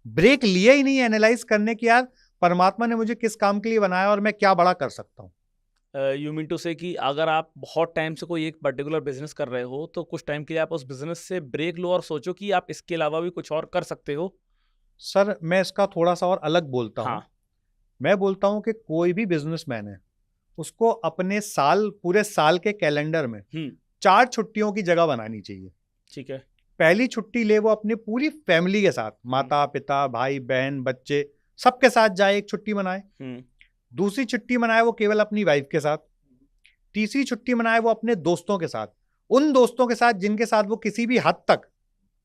ब्रेक लिया ही नहीं एनालाइज करने की, यार परमात्मा ने मुझे किस काम के लिए बनाया और मैं क्या बड़ा कर सकता हूँ। यू मीन टू से कि अगर आप बहुत टाइम से कोई एक पर्टिकुलर बिजनेस कर रहे हो तो कुछ टाइम के लिए आप उस बिजनेस से ब्रेक लो और सोचो कि आप इसके अलावा भी कुछ और कर सकते हो। सर मैं इसका थोड़ा सा और अलग बोलता हूँ। हाँ। मैं बोलता हूँ कि कोई भी बिजनेसमैन है, उसको अपने साल, पूरे साल के कैलेंडर में 4 छुट्टियों की जगह बनानी चाहिए। ठीक है। पहली छुट्टी ले वो अपनी पूरी फैमिली के साथ, माता पिता भाई बहन बच्चे सबके साथ जाए, एक छुट्टी मनाए। दूसरी छुट्टी मनाए वो केवल अपनी वाइफ के साथ। तीसरी छुट्टी मनाए वो अपने दोस्तों के साथ, उन दोस्तों के साथ जिनके साथ वो किसी भी हद तक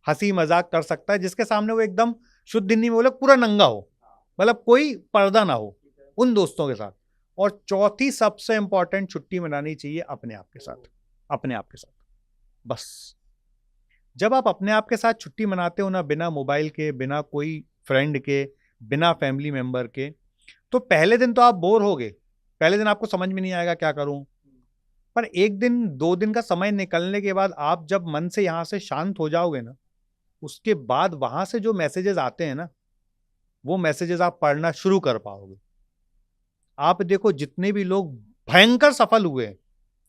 हंसी मजाक कर सकता है, जिसके सामने वो एकदम शुद्ध हिंदी में बोले पूरा नंगा हो, मतलब कोई पर्दा ना हो, उन दोस्तों के साथ। और चौथी सबसे इंपॉर्टेंट छुट्टी मनानी चाहिए अपने आप के साथ, अपने आप के साथ बस। जब आप अपने आप के साथ छुट्टी मनाते हो ना, बिना मोबाइल के, बिना कोई फ्रेंड के, बिना फैमिली मेंबर के, तो पहले दिन तो आप बोर होगे, पहले दिन आपको समझ में नहीं आएगा क्या करूं। पर 1 दिन 2 दिन का समय निकलने के बाद आप जब मन से यहां से शांत हो जाओगे ना, उसके बाद वहां से जो मैसेजेस आते हैं ना, वो मैसेजेस आप पढ़ना शुरू कर पाओगे। आप देखो जितने भी लोग भयंकर सफल हुए हैं,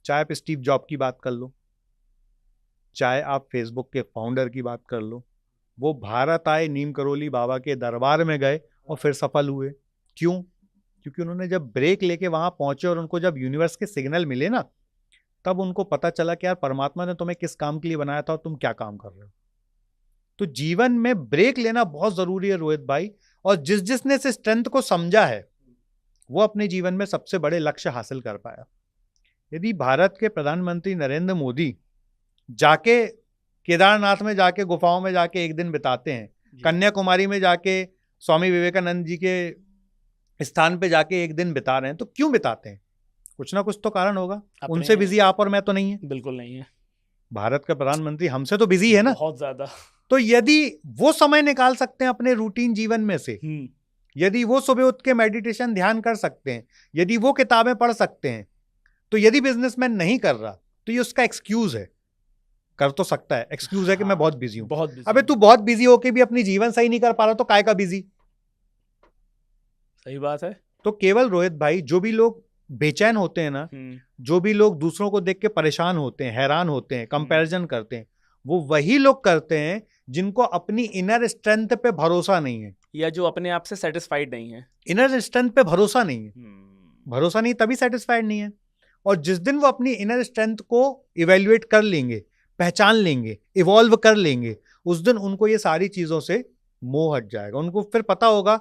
चाहे आप स्टीव जॉब की बात कर लो, चाहे आप फेसबुक के फाउंडर की बात कर लो, वो भारत आए, नीम करोली बाबा के दरबार में गए और फिर सफल हुए। क्यों? क्योंकि उन्होंने जब ब्रेक लेके वहां पहुंचे और उनको जब यूनिवर्स के सिग्नल मिले ना, तब उनको पता चला कि यार परमात्मा ने तुम्हें किस काम के लिए बनाया था और तुम क्या काम कर रहे हो। तो जीवन में ब्रेक लेना बहुत जरूरी है रोहित भाई। और जिसने इस स्ट्रेंथ को समझा है, वो अपने जीवन में सबसे बड़े लक्ष्य हासिल कर पाया। यदि भारत के प्रधानमंत्री नरेंद्र मोदी जाके केदारनाथ में जाके गुफाओं में जाके 1 दिन बिताते हैं, कन्याकुमारी में जाके स्वामी विवेकानंद जी के स्थान पे जाके 1 दिन बिता रहे हैं, तो क्यों बिताते हैं? कुछ ना कुछ तो कारण होगा। उनसे बिजी आप और मैं तो नहीं है। बिल्कुल नहीं है। भारत का प्रधानमंत्री हमसे तो बिजी है ना, बहुत ज्यादा। तो यदि वो समय निकाल सकते हैं अपने रूटीन जीवन में से, यदि वो सुबह उठ के मेडिटेशन ध्यान कर सकते हैं, यदि वो किताबें पढ़ सकते हैं, तो यदि बिजनेसमैन नहीं कर रहा तो ये उसका एक्सक्यूज है। कर तो सकता है, एक्सक्यूज है कि मैं बहुत बिजी हूं। बहुत बिजी। अबे तू बहुत बिजी होके भी अपनी जीवन सही नहीं कर पा रहा तो काय का बिजी? सही बात है। तो केवल रोहित भाई, जो भी लोग बेचैन होते हैं ना, जो भी लोग दूसरों को देख के परेशान होते हैं, हैरान होते हैं, कंपैरिजन करते हैं, वो वही लोग करते हैं जिनको अपनी इनर स्ट्रेंथ पे भरोसा नहीं है, या जो अपने आप से सेटिस्फाइड नहीं है। इनर स्ट्रेंथ पे भरोसा नहीं है। भरोसा नहीं तभी सेटिस्फाइड नहीं है। और जिस दिन वो अपनी इनर स्ट्रेंथ को इवेल्युएट कर लेंगे, पहचान लेंगे, इवॉल्व कर लेंगे, उस दिन उनको ये सारी चीजों से मोह हट जाएगा। उनको फिर पता होगा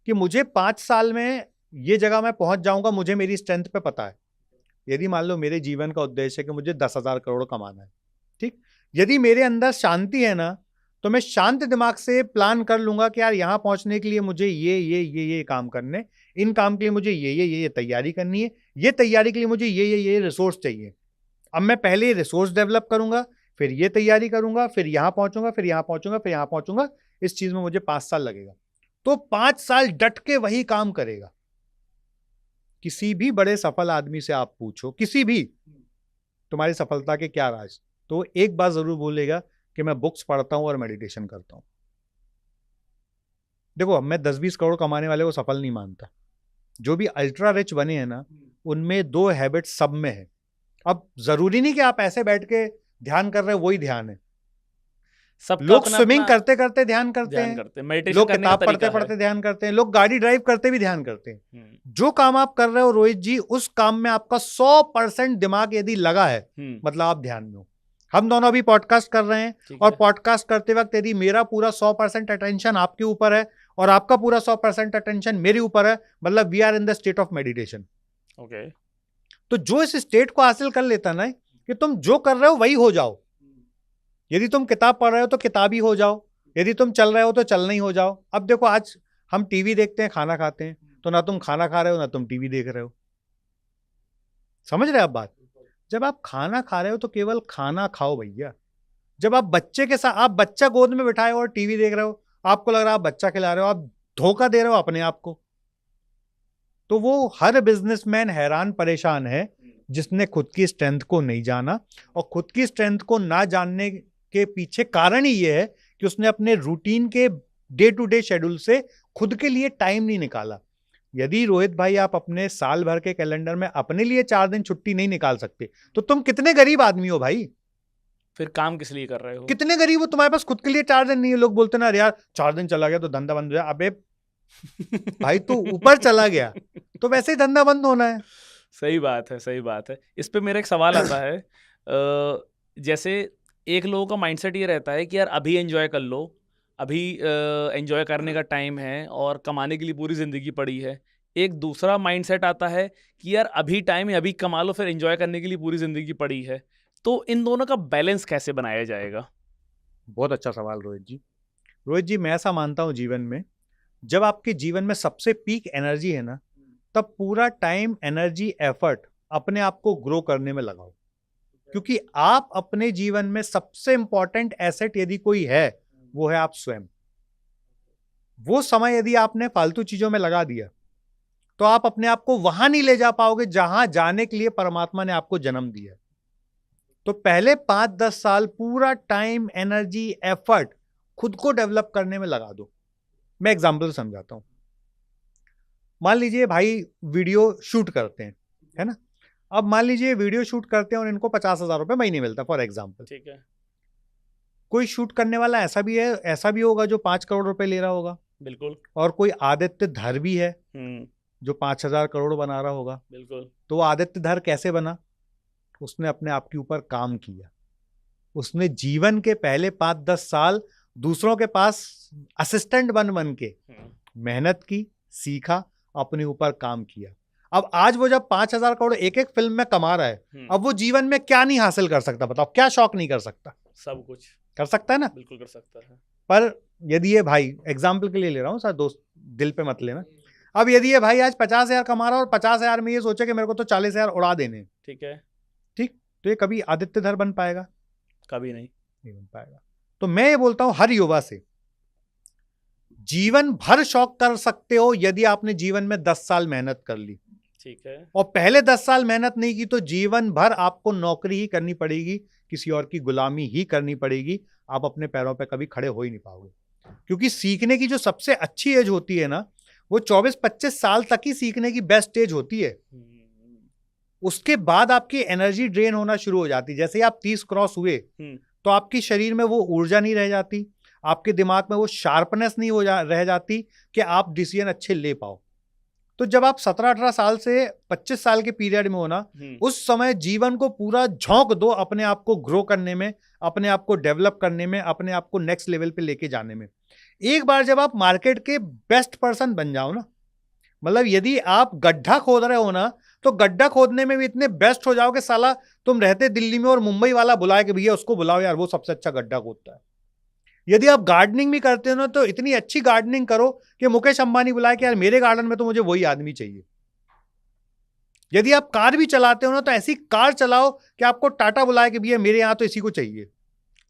कि मुझे 5 साल में ये जगह मैं पहुंच जाऊंगा, मुझे मेरी स्ट्रेंथ पे पता है। यदि मान लो मेरे जीवन का उद्देश्य है कि मुझे 10,000 करोड़ कमाना है, ठीक, यदि मेरे अंदर शांति है ना, तो मैं शांत दिमाग से प्लान कर लूंगा कि यार यहां पहुंचने के लिए मुझे ये काम करने, इन काम के लिए मुझे ये तैयारी करनी है, ये तैयारी के लिए मुझे ये रिसोर्स चाहिए। अब मैं पहले रिसोर्स डेवलप करूंगा, फिर ये तैयारी करूंगा, फिर यहां पहुंचूंगा, फिर यहां पहुंचूंगा, फिर यहां पहुंचूंगा। इस चीज में मुझे 5 साल लगेगा। तो 5 साल डट के वही काम करेगा। किसी भी बड़े सफल आदमी से आप पूछो, किसी भी, तुम्हारी सफलता के क्या राज, तो एक बात जरूर बोलेगा कि मैं बुक्स पढ़ता हूं और मेडिटेशन करता हूं। देखो, मैं 10-20 करोड़ कमाने वाले को सफल नहीं मानता। जो भी अल्ट्रा रिच बने हैं ना, उनमें 2 हैबिट सब में है। अब जरूरी नहीं कि आप ऐसे बैठ के ध्यान कर रहे हो वही ध्यान है। लोग स्विमिंग करते करते ध्यान करते हैं, लोग किताब पढ़ते पढ़ते ध्यान करते हैं, लोग गाड़ी ड्राइव करते भी ध्यान करते हैं। जो काम आप कर रहे हो रोहित जी, उस काम में आपका 100% दिमाग यदि लगा है, मतलब आप ध्यान में हो। हम दोनों अभी पॉडकास्ट कर रहे हैं, और पॉडकास्ट करते वक्त यदि मेरा पूरा 100% अटेंशन आपके ऊपर है और आपका पूरा 100% अटेंशन मेरे ऊपर है, मतलब we are in the state of meditation. Okay, तो जो इस स्टेट को हासिल कर लेता ना, कि तुम जो कर रहे हो वही हो जाओ। यदि तुम किताब पढ़ रहे हो तो किताब ही हो जाओ, यदि तुम चल रहे हो तो चलना ही हो जाओ। अब देखो, आज हम टीवी देखते हैं, खाना खाते हैं, तो ना तुम खाना खा रहे हो ना तुम टीवी देख रहे हो। समझ रहे आप बात? जब आप खाना खा रहे हो तो केवल खाना खाओ भैया। जब आप बच्चे के साथ, आप बच्चा गोद में बिठाए हो और टीवी देख रहे हो, आपको लग रहा है आप बच्चा खिला रहे हो, आप धोखा दे रहे हो अपने आप को। तो वो हर बिजनेसमैन हैरान परेशान है जिसने खुद की स्ट्रेंथ को नहीं जाना, और खुद की स्ट्रेंथ को ना जानने उसके पीछे कारण ही ये है कि उसने अपने रूटीन के डे टू डे शेड्यूल से खुद के लिए टाइम नहीं निकाला। यदि रोहित भाई आप अपने साल भर के कैलेंडर में अपने लिए 4 दिन छुट्टी नहीं निकाल सकते तो तुम कितने गरीब आदमी हो भाई। फिर काम किस लिए कर रहे हो? कितने गरीब हो, तुम्हारे पास खुद के लिए 4 दिन नहीं है। लोग बोलते ना यार 4 दिन चला गया तो धंधा बंद हो जाए। अबे भाई तू ऊपर चला गया तो वैसे ही धंधा बंद होना है। सही बात है, सही बात है। इस पे मेरा एक सवाल आता है जैसे एक लोगों का माइंडसेट ये रहता है कि यार अभी एंजॉय कर लो, अभी एंजॉय करने का टाइम है और कमाने के लिए पूरी ज़िंदगी पड़ी है। एक दूसरा माइंडसेट आता है कि यार अभी टाइम है, अभी कमा लो, फिर एंजॉय करने के लिए पूरी ज़िंदगी पड़ी है। तो इन दोनों का बैलेंस कैसे बनाया जाएगा? बहुत अच्छा सवाल रोहित जी। रोहित जी मैं ऐसा मानता हूं जीवन में, जब आपके जीवन में सबसे पीक एनर्जी है ना, तब पूरा टाइम, एनर्जी, एफर्ट अपने आप को ग्रो करने में लगाओ। क्योंकि आप अपने जीवन में सबसे इंपॉर्टेंट एसेट यदि कोई है वो है आप स्वयं। वो समय यदि आपने फालतू चीजों में लगा दिया तो आप अपने आप को वहां नहीं ले जा पाओगे जहां जाने के लिए परमात्मा ने आपको जन्म दिया। तो पहले 5-10 साल पूरा टाइम, एनर्जी, एफर्ट खुद को डेवलप करने में लगा दो। मैं एग्जांपल समझाता हूं। मान लीजिए भाई वीडियो शूट करते हैं, है ना। अब मान लीजिए वीडियो शूट करते हैं और इनको 50,000 रुपए महीने मिलता है फॉर एग्जाम्पल। ठीक है। कोई शूट करने वाला ऐसा भी है, ऐसा भी होगा जो 5 करोड़ रुपए ले रहा होगा, बिल्कुल। और कोई आदित्य धर भी है हम्म। जो 5,000 करोड़ बना रहा होगा। बिल्कुल। तो वो आदित्य धर कैसे बना? उसने अपने आप के ऊपर काम किया। उसने जीवन के पहले 5-10 साल दूसरों के पास असिस्टेंट बन बन के मेहनत की, सीखा, अपने ऊपर काम किया। अब आज वो जब 5,000 करोड़ एक एक फिल्म में कमा रहा है, अब वो जीवन में क्या नहीं हासिल कर सकता? बताओ, क्या शौक नहीं कर सकता? सब कुछ कर सकता है ना। बिल्कुल कर सकता है। पर यदि ये भाई, एग्जाम्पल के लिए ले रहा हूँ सर, दोस्त दिल पे मत लेना। अब यदि ये भाई आज 50,000 कमा रहा है और 50,000 में ये सोचे कि मेरे को तो 40,000 उड़ा देने, ठीक है, ठीक, तो ये कभी आदित्य धर बन पाएगा? कभी नहीं बन पाएगा। तो मैं ये बोलता हूं हर युवा से, जीवन भर शौक कर सकते हो यदि आपने जीवन में 10 साल मेहनत कर ली। ठीक है। और पहले 10 साल मेहनत नहीं की तो जीवन भर आपको नौकरी ही करनी पड़ेगी, किसी और की गुलामी ही करनी पड़ेगी। आप अपने पैरों पे कभी खड़े हो ही नहीं पाओगे। क्योंकि सीखने की जो सबसे अच्छी एज होती है ना, वो 24-25 साल तक ही सीखने की बेस्ट एज होती है। उसके बाद आपकी एनर्जी ड्रेन होना शुरू हो जाती है। जैसे ही आप 30 क्रॉस हुए तो आपकी शरीर में वो ऊर्जा नहीं रह जाती, आपके दिमाग में वो शार्पनेस नहीं रह जाती कि आप डिसीजन अच्छे ले पाओ। तो जब आप 17-18 साल से 25 साल के पीरियड में हो ना, उस समय जीवन को पूरा झोंक दो अपने आप को ग्रो करने में, अपने आप को डेवलप करने में, अपने आप को नेक्स्ट लेवल पे लेके जाने में। एक बार जब आप मार्केट के बेस्ट पर्सन बन जाओ ना, मतलब यदि आप गड्ढा खोद रहे हो ना, तो गड्ढा खोदने में भी इतने बेस्ट हो जाओ कि साला तुम रहते दिल्ली में और मुंबई वाला बुलाए कि भैया उसको बुलाओ यार, वो सबसे अच्छा गड्ढा खोदता है। यदि आप गार्डनिंग भी करते हो ना, तो इतनी अच्छी गार्डनिंग करो कि मुकेश अंबानी बुलाए कि यार मेरे गार्डन में तो मुझे वही आदमी चाहिए। यदि आप कार भी चलाते हो ना, तो ऐसी कार चलाओ कि आपको टाटा बुलाए कि भैया मेरे यहां तो इसी को चाहिए।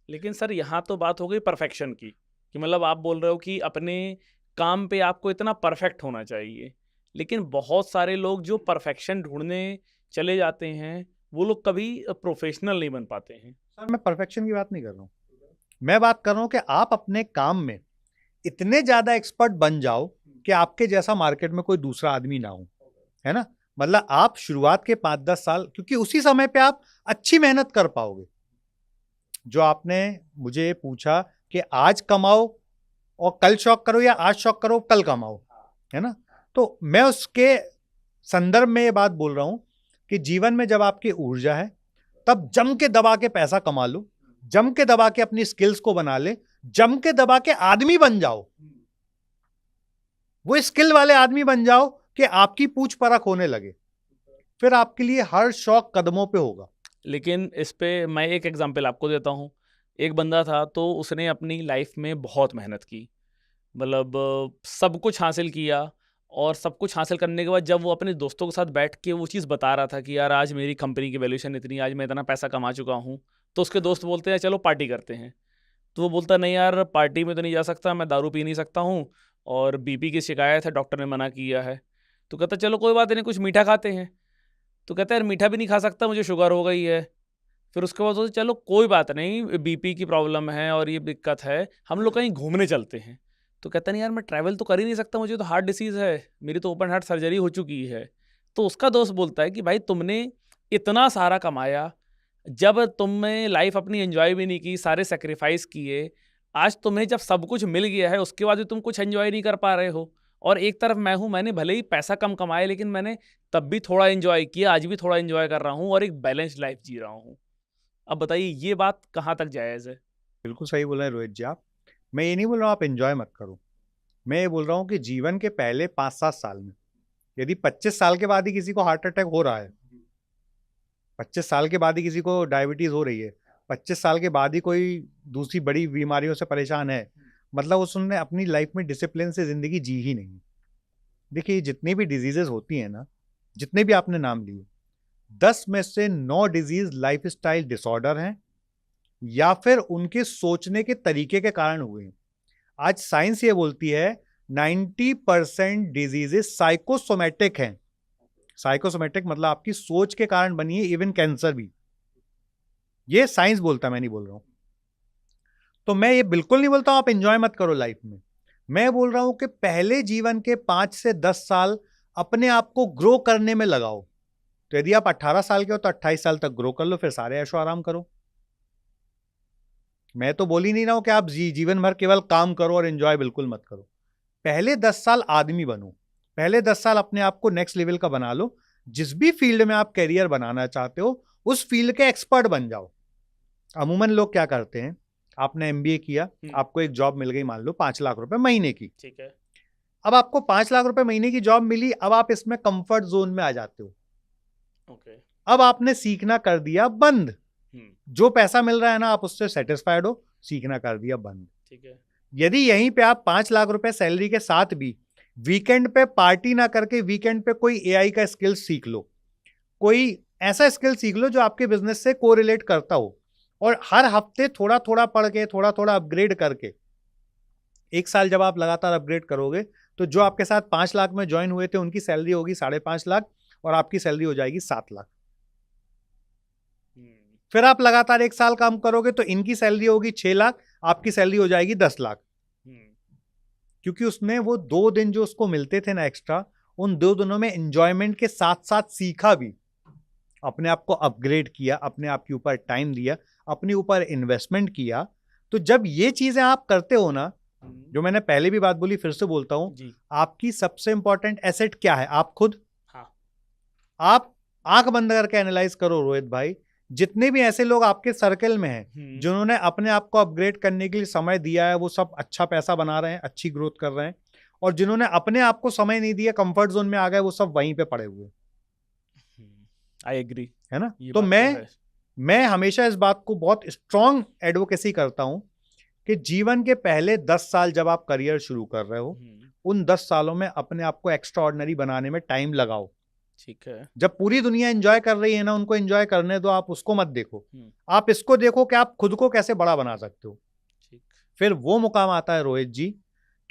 लेकिन सर यहाँ तो बात हो गई परफेक्शन की, कि मतलब आप बोल रहे हो कि अपने काम पे आपको इतना परफेक्ट होना चाहिए, लेकिन बहुत सारे लोग जो परफेक्शन ढूंढने चले जाते हैं वो लोग कभी प्रोफेशनल नहीं बन पाते हैं। सर मैं परफेक्शन की बात नहीं कर रहा हूं, मैं बात कर रहा हूं कि आप अपने काम में इतने ज्यादा एक्सपर्ट बन जाओ कि आपके जैसा मार्केट में कोई दूसरा आदमी ना हो, है ना। मतलब आप शुरुआत के 5-10 साल, क्योंकि उसी समय पे आप अच्छी मेहनत कर पाओगे। जो आपने मुझे पूछा कि आज कमाओ और कल शौक करो या आज शौक करो कल कमाओ, है ना, तो मैं उसके संदर्भ में ये बात बोल रहा हूं कि जीवन में जब आपकी ऊर्जा है तब जम के दबा के पैसा कमा लो, जम के दबा के अपनी स्किल्स को बना ले, जम के दबा के आदमी बन जाओ, वो स्किल वाले आदमी बन जाओ कि आपकी पूछ परख होने लगे, फिर आपके लिए हर शौक कदमों पे होगा। लेकिन इस पे मैं एक एग्जांपल आपको देता हूँ। एक बंदा था, तो उसने अपनी लाइफ में बहुत मेहनत की, मतलब सब कुछ हासिल किया, और सब कुछ हासिल करने के बाद जब वो अपने दोस्तों के साथ बैठ के वो चीज़ बता रहा था कि यार आज मेरी कंपनी की वैल्यूएशन इतनी, आज मैं इतना पैसा कमा चुका हूँ, तो उसके दोस्त बोलते हैं चलो पार्टी करते हैं। तो वो बोलता नहीं यार, पार्टी में तो नहीं जा सकता, मैं दारू पी नहीं सकता हूँ, और बीपी की शिकायत है, डॉक्टर ने मना किया है। तो कहता चलो कोई बात नहीं, कुछ मीठा खाते हैं। तो कहता है यार मीठा भी नहीं खा सकता, मुझे शुगर हो गई है। फिर उसके बाद सोचे चलो कोई बात नहीं, बीपी की प्रॉब्लम है और ये दिक्कत है, हम लोग कहीं घूमने चलते हैं। तो कहता नहीं यार मैं ट्रैवल तो कर ही नहीं सकता, मुझे तो हार्ट डिसीज़ है, मेरी तो ओपन हार्ट सर्जरी हो चुकी है। तो उसका दोस्त बोलता है कि भाई तुमने इतना सारा कमाया, जब तुमने लाइफ अपनी एंजॉय भी नहीं की, सारे सेक्रीफाइस किए, आज तुम्हें जब सब कुछ मिल गया है उसके बाद भी तुम कुछ एंजॉय नहीं कर पा रहे हो। और एक तरफ मैं हूँ, मैंने भले ही पैसा कम कमाया लेकिन मैंने तब भी थोड़ा एंजॉय किया, आज भी थोड़ा एंजॉय कर रहा हूँ और एक बैलेंस्ड लाइफ जी रहा हूँ। अब बताइए ये बात कहाँ तक जायज़ है? बिल्कुल सही बोल रहे हैं रोहित जी आप। मैं ये नहीं बोल रहा हूँ आप एंजॉय मत करो, मैं ये बोल रहा हूँ कि जीवन के पहले 5-7 साल में, यदि 25 साल के बाद ही किसी को हार्ट अटैक हो रहा है, 25 साल के बाद ही किसी को डायबिटीज हो रही है, 25 साल के बाद ही कोई दूसरी बड़ी बीमारियों से परेशान है, मतलब उसने अपनी लाइफ में डिसिप्लिन से जिंदगी जी ही नहीं। देखिए जितनी भी डिजीजेस होती हैं ना, जितने भी आपने नाम लिए, 10 में से 9 डिजीज लाइफस्टाइल डिसऑर्डर हैं या फिर उनके सोचने के तरीके के कारण हुए हैं। आज साइंस ये बोलती है 90% डिजीजेस साइकोसोमेटिक हैं। साइकोसोमेटिक मतलब आपकी सोच के कारण बनी है, इवन कैंसर भी। ये साइंस बोलता है, मैं नहीं बोल रहा हूं। तो मैं ये बिल्कुल नहीं बोलता हूं आप एंजॉय मत करो लाइफ में, मैं बोल रहा हूं कि पहले जीवन के 5 से 10 साल अपने आप को ग्रो करने में लगाओ। तो यदि आप 18 साल के हो तो 28 साल तक ग्रो कर लो, फिर सारे ऐशो आराम करो। मैं तो बोल ही नहीं रहा हूं कि आप जीवन भर केवल काम करो और एंजॉय बिल्कुल मत करो। पहले 10 साल आदमी बनो, पहले 10 साल अपने आप को नेक्स्ट लेवल का बना लो। जिस भी फील्ड में आप करियर बनाना चाहते हो उस फील्ड के एक्सपर्ट बन जाओ। अमूमन लोग क्या करते हैं, आपने एमबीए किया, आपको एक जॉब मिल गई मान लो 5 लाख रुपए महीने की, ठीक है। अब आपको 5 लाख रुपए महीने की जॉब मिली, अब आप इसमें कंफर्ट जोन में आ जाते हो। ओके। अब आपने सीखना कर दिया बंद, जो पैसा मिल रहा है ना आप उससे सेटिस्फाइड हो, सीखना कर दिया बंद। ठीक है। यदि यहीं पे आप 5 लाख रुपए सैलरी के साथ भी वीकेंड पे पार्टी ना करके वीकेंड पे कोई एआई का स्किल सीख लो, कोई ऐसा स्किल सीख लो जो आपके बिजनेस से कोरिलेट करता हो, और हर हफ्ते थोड़ा थोड़ा पढ़ के थोड़ा थोड़ा अपग्रेड करके 1 साल जब आप लगातार अपग्रेड करोगे तो जो आपके साथ 5 लाख में ज्वाइन हुए थे उनकी सैलरी होगी 5.5 लाख और आपकी सैलरी हो जाएगी 7 लाख। फिर आप लगातार 1 साल काम करोगे तो इनकी सैलरी होगी 6 लाख, आपकी सैलरी हो जाएगी 10 लाख। क्योंकि उसने वो 2 दिन जो उसको मिलते थे ना एक्स्ट्रा, उन 2 दिनों में एंजॉयमेंट के साथ साथ सीखा भी, अपने आप को अपग्रेड किया, अपने आप के ऊपर टाइम दिया, अपने ऊपर इन्वेस्टमेंट किया। तो जब ये चीजें आप करते हो ना, जो मैंने पहले भी बात बोली फिर से बोलता हूं, आपकी सबसे इंपॉर्टेंट एसेट क्या है? आप खुद। हाँ। आप आंख बंद करके एनालाइज करो रोहित भाई, जितने भी ऐसे लोग आपके सर्कल में हैं जिन्होंने अपने आप को अपग्रेड करने के लिए समय दिया है, वो सब अच्छा पैसा बना रहे हैं, अच्छी ग्रोथ कर रहे हैं, और जिन्होंने अपने आप को समय नहीं दिया, कंफर्ट जोन में आ गए, वो सब वहीं पे पड़े हुए। आई एग्री, है ना? तो मैं हमेशा इस बात को बहुत स्ट्रांग एडवोकेसी करता हूं कि जीवन के पहले 10 साल जब आप करियर शुरू कर रहे हो, उन 10 सालों में अपने आप को एक्स्ट्रा ऑर्डिनरी बनाने में टाइम लगाओ। ठीक है। जब पूरी दुनिया एंजॉय कर रही है ना, उनको एंजॉय करने दो, आप उसको मत देखो, आप इसको देखो कि आप खुद को कैसे बड़ा बना सकते हो। फिर वो मुकाम आता है रोहित जी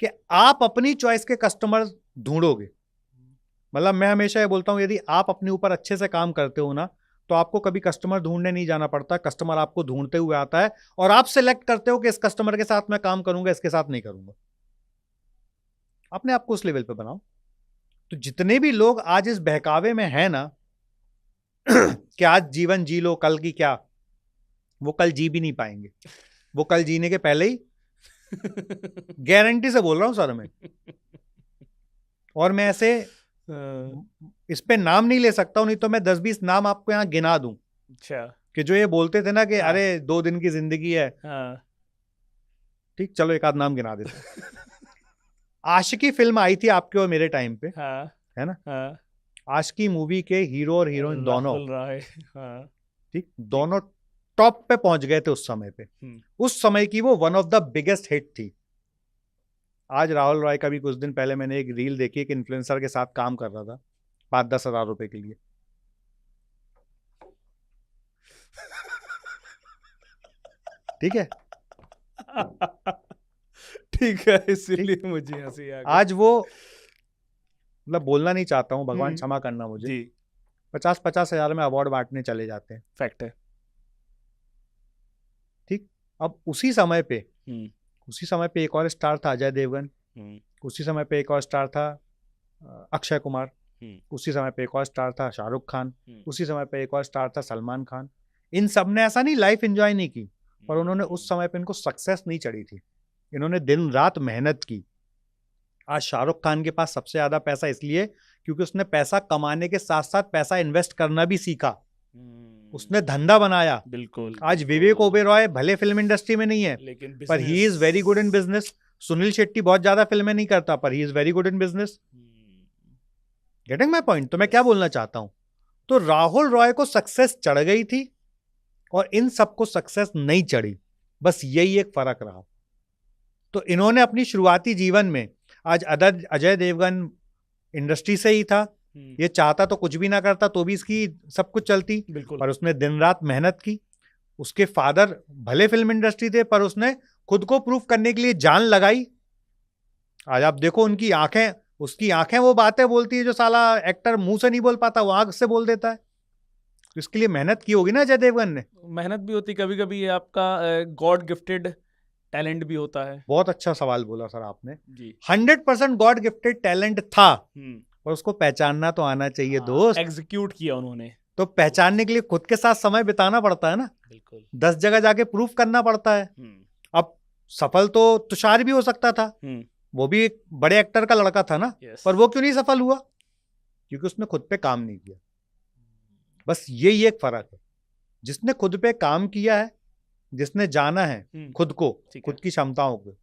कि आप अपनी चॉइस के कस्टमर ढूंढोगे। मतलब मैं हमेशा ये बोलता हूं, यदि आप अपने ऊपर अच्छे से काम करते हो ना, तो आपको कभी कस्टमर ढूंढने नहीं जाना पड़ता, कस्टमर आपको ढूंढते हुए आता है और आप सिलेक्ट करते हो कि इस कस्टमर के साथ मैं काम करूंगा, इसके साथ नहीं करूंगा। अपने आप को उस लेवल पे बनाओ। तो जितने भी लोग आज इस बहकावे में हैं ना कि आज जीवन जी लो, कल की क्या, वो कल जी भी नहीं पाएंगे, वो कल जीने के पहले ही गारंटी से बोल रहा हूं सर मैं। और मैं ऐसे इस पे नाम नहीं ले सकता हूं, नहीं तो मैं 10-20 नाम आपको यहां गिना दूं। अच्छा। कि जो ये बोलते थे ना कि हाँ। अरे 2 दिन की जिंदगी है। हाँ। ठीक, चलो एक आध नाम गिना देते आशिकी फिल्म आई थी आपके और मेरे टाइम पे। हाँ। है ना? हाँ। आशिकी मूवी के हीरो और हीरोइन दोनों, हाँ। ठीक, दोनों टॉप पे पहुंच गए थे उस समय पे। उस समय की वो one of the biggest hit थी। आज राहुल रॉय का भी कुछ दिन पहले मैंने एक रील देखी, एक इन्फ्लुएंसर के साथ काम कर रहा था 5-10 हजार रुपए के लिए। ठीक है ठीक है, इसीलिए मुझे हंसी आ गई। आज वो, मतलब बोलना नहीं चाहता हूं, भगवान क्षमा करना मुझे, 50-50 हजार में अवार्ड बांटने चले जाते हैं। फैक्ट है। अब उसी समय पे एक और स्टार था अजय देवगन, उसी समय पे एक और स्टार था अक्षय कुमार, उसी समय पे एक और स्टार था शाहरुख खान, उसी समय पे एक और स्टार था सलमान खान। इन सब ने ऐसा नहीं लाइफ एंजॉय नहीं की, पर उन्होंने उस समय पे इनको सक्सेस नहीं चढ़ी थी, इन्होंने दिन रात मेहनत की। आज शाहरुख खान के पास सबसे ज्यादा पैसा इसलिए क्योंकि उसने पैसा कमाने के साथ साथ पैसा इन्वेस्ट करना भी सीखा, उसने धंधा बनाया। बिल्कुल। आज विवेक ओबेरॉय भले फिल्म इंडस्ट्री में नहीं है, लेकिन पर he is very good in business. Sunil Shetty बहुत ज्यादा फिल्में नहीं करता, पर he is very good in business. Getting my point? तो मैं क्या बोलना चाहता हूं, तो राहुल रॉय को सक्सेस चढ़ गई थी और इन सबको सक्सेस नहीं चढ़ी, बस यही एक फर्क रहा। तो इन्होंने अपनी शुरुआती जीवन में, आज अजय देवगन इंडस्ट्री से ही था, ये चाहता तो कुछ भी ना करता तो भी इसकी सब कुछ चलती, पर उसने दिन रात मेहनत की। उसके फादर भले फिल्म इंडस्ट्री थे, पर उसने खुद को प्रूफ करने के लिए जान लगाई। आज आप देखो उनकी आंखें, उसकी आंखें वो बातें बोलती है जो साला एक्टर मुंह से नहीं बोल पाता, वो आंख से बोल देता है। इसके लिए मेहनत की होगी ना अजय देवगन ने। मेहनत भी होती, कभी कभी ये आपका गॉड गिफ्टेड टैलेंट भी होता है। बहुत अच्छा सवाल बोला सर आपने जी। 100% गॉड गिफ्टेड टैलेंट था, और उसको पहचानना तो आना चाहिए दोस्त। एग्जीक्यूट किया उन्होंने, तो पहचानने के लिए खुद के साथ समय बिताना पड़ता है ना। बिल्कुल। 10 जगह जाके प्रूफ करना पड़ता है। अब सफल तो तुषार भी हो सकता था, वो भी एक बड़े एक्टर का लड़का था ना, पर वो क्यों नहीं सफल हुआ? क्योंकि उसने खुद पे काम नहीं किया। बस यही एक फर्क है, जिसने खुद पे काम किया है, जिसने जाना है खुद को, खुद की क्षमताओं को,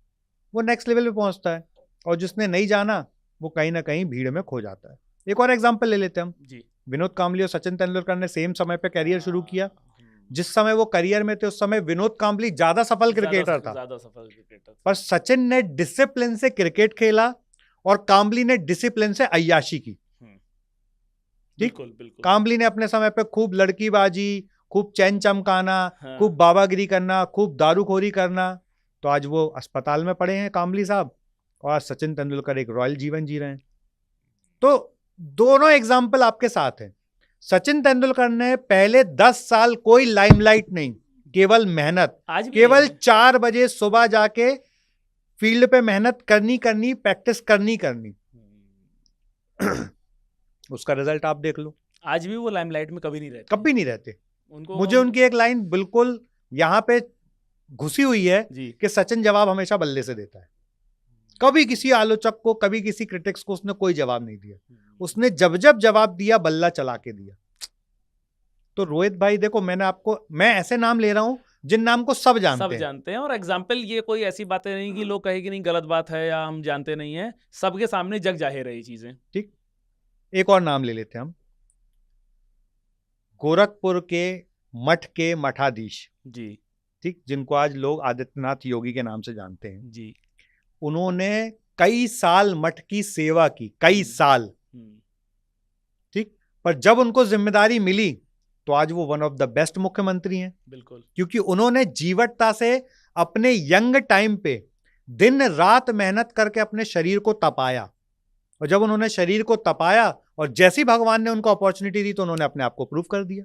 वो नेक्स्ट लेवल पे पहुंचता है, और जिसने नहीं जाना वो कहीं ना कहीं भीड़ में खो जाता है। एक और एग्जांपल ले लेते हैं हम जी। विनोद कांबली और सचिन तेंदुलकर ने सेम समय पे करियर शुरू किया। जिस समय वो करियर में थे उस समय विनोद कांबली ज्यादा सफल क्रिकेटर था, पर सचिन ने डिसिप्लिन से क्रिकेट खेला और कांबली ने डिसिप्लिन से अय्याशी की। बिल्कुल। कांबली ने अपने समय पे खूब लड़कीबाजी, खूब चैन चमकाना, खूब बाबागिरी करना, खूब दारूखोरी करना, तो आज वो अस्पताल में पड़े हैं कांबली साहब, और सचिन तेंदुलकर एक रॉयल जीवन जी रहे हैं। तो दोनों एग्जाम्पल आपके साथ हैं। सचिन तेंदुलकर ने पहले 10 साल कोई लाइमलाइट नहीं, केवल मेहनत, केवल 4 बजे सुबह जाके फील्ड पे मेहनत करनी, प्रैक्टिस करनी। उसका रिजल्ट आप देख लो। आज भी वो लाइमलाइट में कभी नहीं रहते उनको। मुझे उनकी एक लाइन बिल्कुल यहाँ पे घुसी हुई है कि सचिन जवाब हमेशा बल्ले से देता है। कभी किसी आलोचक को, कभी किसी क्रिटिक्स को उसने कोई जवाब नहीं दिया, उसने जब जवाब दिया बल्ला चला के दिया। तो रोहित भाई देखो, मैं ऐसे नाम ले रहा हूं जिन नाम को सब जानते हैं, और एग्जाम्पल ये कोई ऐसी बातें नहीं कि लोग कहे कि नहीं गलत बात है या हम जानते नहीं है, सबके सामने जग जाहिर है ये चीजें। ठीक, एक और नाम ले लेते हैं हम, गोरखपुर के मठ के मठाधीश जी, ठीक, जिनको आज लोग आदित्यनाथ योगी के नाम से जानते हैं जी। उन्होंने कई साल मठ की सेवा की, कई साल, ठीक, पर जब उनको जिम्मेदारी मिली तो आज वो वन ऑफ द बेस्ट मुख्यमंत्री हैं। बिल्कुल, क्योंकि उन्होंने जीवटता से अपने यंग टाइम पे दिन रात मेहनत करके अपने शरीर को तपाया, और जब उन्होंने शरीर को तपाया और जैसी भगवान ने उनको अपॉर्चुनिटी दी तो उन्होंने अपने आप को प्रूव कर दिया।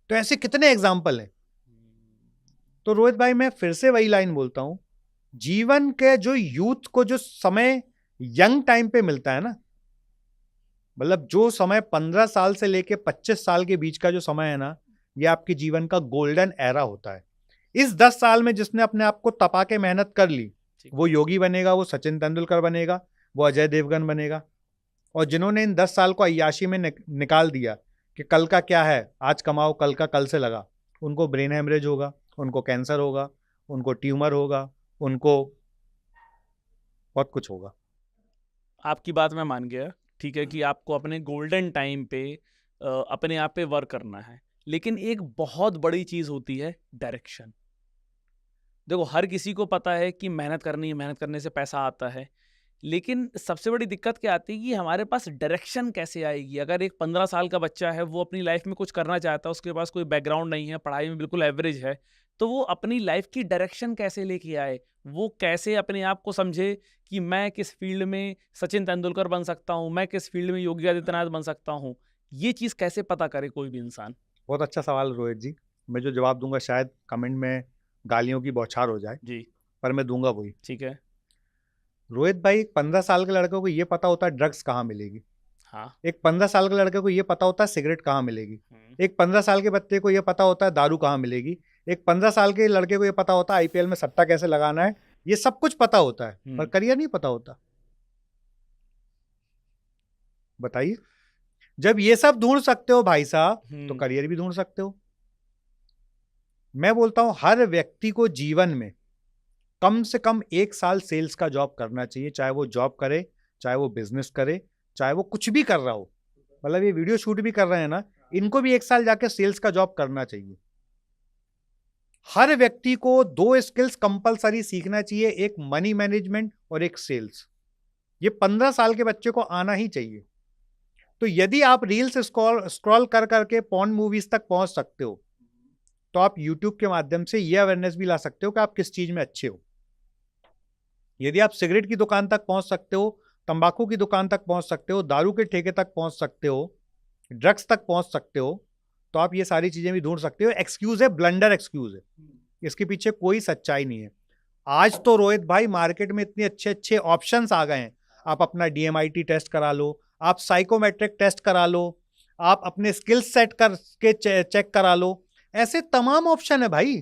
तो ऐसे कितने एग्जाम्पल हैं। तो रोहित भाई मैं फिर से वही लाइन बोलता हूं, जीवन के जो यूथ को जो समय यंग टाइम पे मिलता है ना, मतलब जो समय 15 साल से लेके 25 साल के बीच का जो समय है ना, ये आपके जीवन का गोल्डन एरा होता है। इस 10 साल में जिसने अपने आप को तपा के मेहनत कर ली, वो योगी बनेगा, वो सचिन तेंदुलकर बनेगा, वो अजय देवगन बनेगा। और जिन्होंने इन 10 साल को अय्याशी में निकाल दिया कि कल का क्या है, आज कमाओ, कल का कल से लगा, उनको ब्रेन हेमरेज होगा, उनको कैंसर होगा, उनको ट्यूमर होगा, उनको बहुत कुछ होगा। आपकी बात मैं मान गया, ठीक है, कि आपको अपने गोल्डन टाइम पे अपने आप पे वर्क करना है, लेकिन एक बहुत बड़ी चीज़ होती है डायरेक्शन। देखो हर किसी को पता है कि मेहनत करनी है, मेहनत करने से पैसा आता है, लेकिन सबसे बड़ी दिक्कत क्या आती है कि हमारे पास डायरेक्शन कैसे आएगी। अगर एक 15 साल का बच्चा है, वो अपनी लाइफ में कुछ करना चाहता है, उसके पास कोई बैकग्राउंड नहीं है, पढ़ाई में बिल्कुल एवरेज है, तो वो अपनी लाइफ की डायरेक्शन कैसे लेके आए, वो कैसे अपने आप को समझे कि मैं किस फील्ड में सचिन तेंदुलकर बन सकता हूँ, मैं किस फील्ड में योगी आदित्यनाथ बन सकता हूँ, ये चीज़ कैसे पता करे कोई भी इंसान। बहुत अच्छा सवाल रोहित जी, मैं जो जवाब दूंगा शायद कमेंट में गालियों की बौछार हो जाए, जी। पर मैं दूंगा वही। ठीक है। रोहित भाई, 15 साल के लड़के को ये पता होता है ड्रग्स कहाँ मिलेगी। हाँ। एक 15 साल के लड़के को ये पता होता है सिगरेट कहाँ मिलेगी। हम्म। एक 15 साल के बच्चे को ये पता होता है दारू कहाँ मिलेगी। एक 15 साल के लड़के को ये पता होता है आईपीएल में सट्टा कैसे लगाना है। ये सब कुछ पता होता है, पर करियर नहीं पता होता। बताइए, जब ये सब ढूंढ सकते हो भाई साहब, तो करियर भी ढूंढ सकते हो। मैं बोलता हूं हर व्यक्ति को जीवन में कम से कम 1 साल सेल्स का जॉब करना चाहिए, चाहे वो जॉब करे, चाहे वो बिजनेस करे, चाहे वो कुछ भी कर रहा हो। मतलब ये वीडियो शूट भी कर रहे हैं ना, इनको भी 1 साल जाके सेल्स का जॉब करना चाहिए। हर व्यक्ति को 2 स्किल्स कंपलसरी सीखना चाहिए, एक मनी मैनेजमेंट और एक सेल्स। ये 15 साल के बच्चे को आना ही चाहिए। तो यदि आप रील्स स्क्रॉल कर करके पॉर्न मूवीज तक पहुंच सकते हो, तो आप यूट्यूब के माध्यम से यह अवेयरनेस भी ला सकते हो कि आप किस चीज में अच्छे हो। यदि आप सिगरेट की दुकान तक पहुंच सकते हो, तंबाकू की दुकान तक पहुंच सकते हो, दारू के ठेके तक पहुंच सकते हो, ड्रग्स तक पहुंच सकते हो, तो आप ये सारी चीजें भी ढूंढ सकते हो। एक्सक्यूज है, ब्लंडर एक्सक्यूज है, इसके पीछे कोई सच्चाई नहीं है। आज तो रोहित भाई मार्केट में इतने अच्छे अच्छे ऑप्शंस आ गए हैं। आप अपना DMIT टेस्ट करा लो, आप साइकोमेट्रिक टेस्ट करा लो, आप अपने स्किल सेट करके चेक करा लो। ऐसे तमाम ऑप्शन है भाई।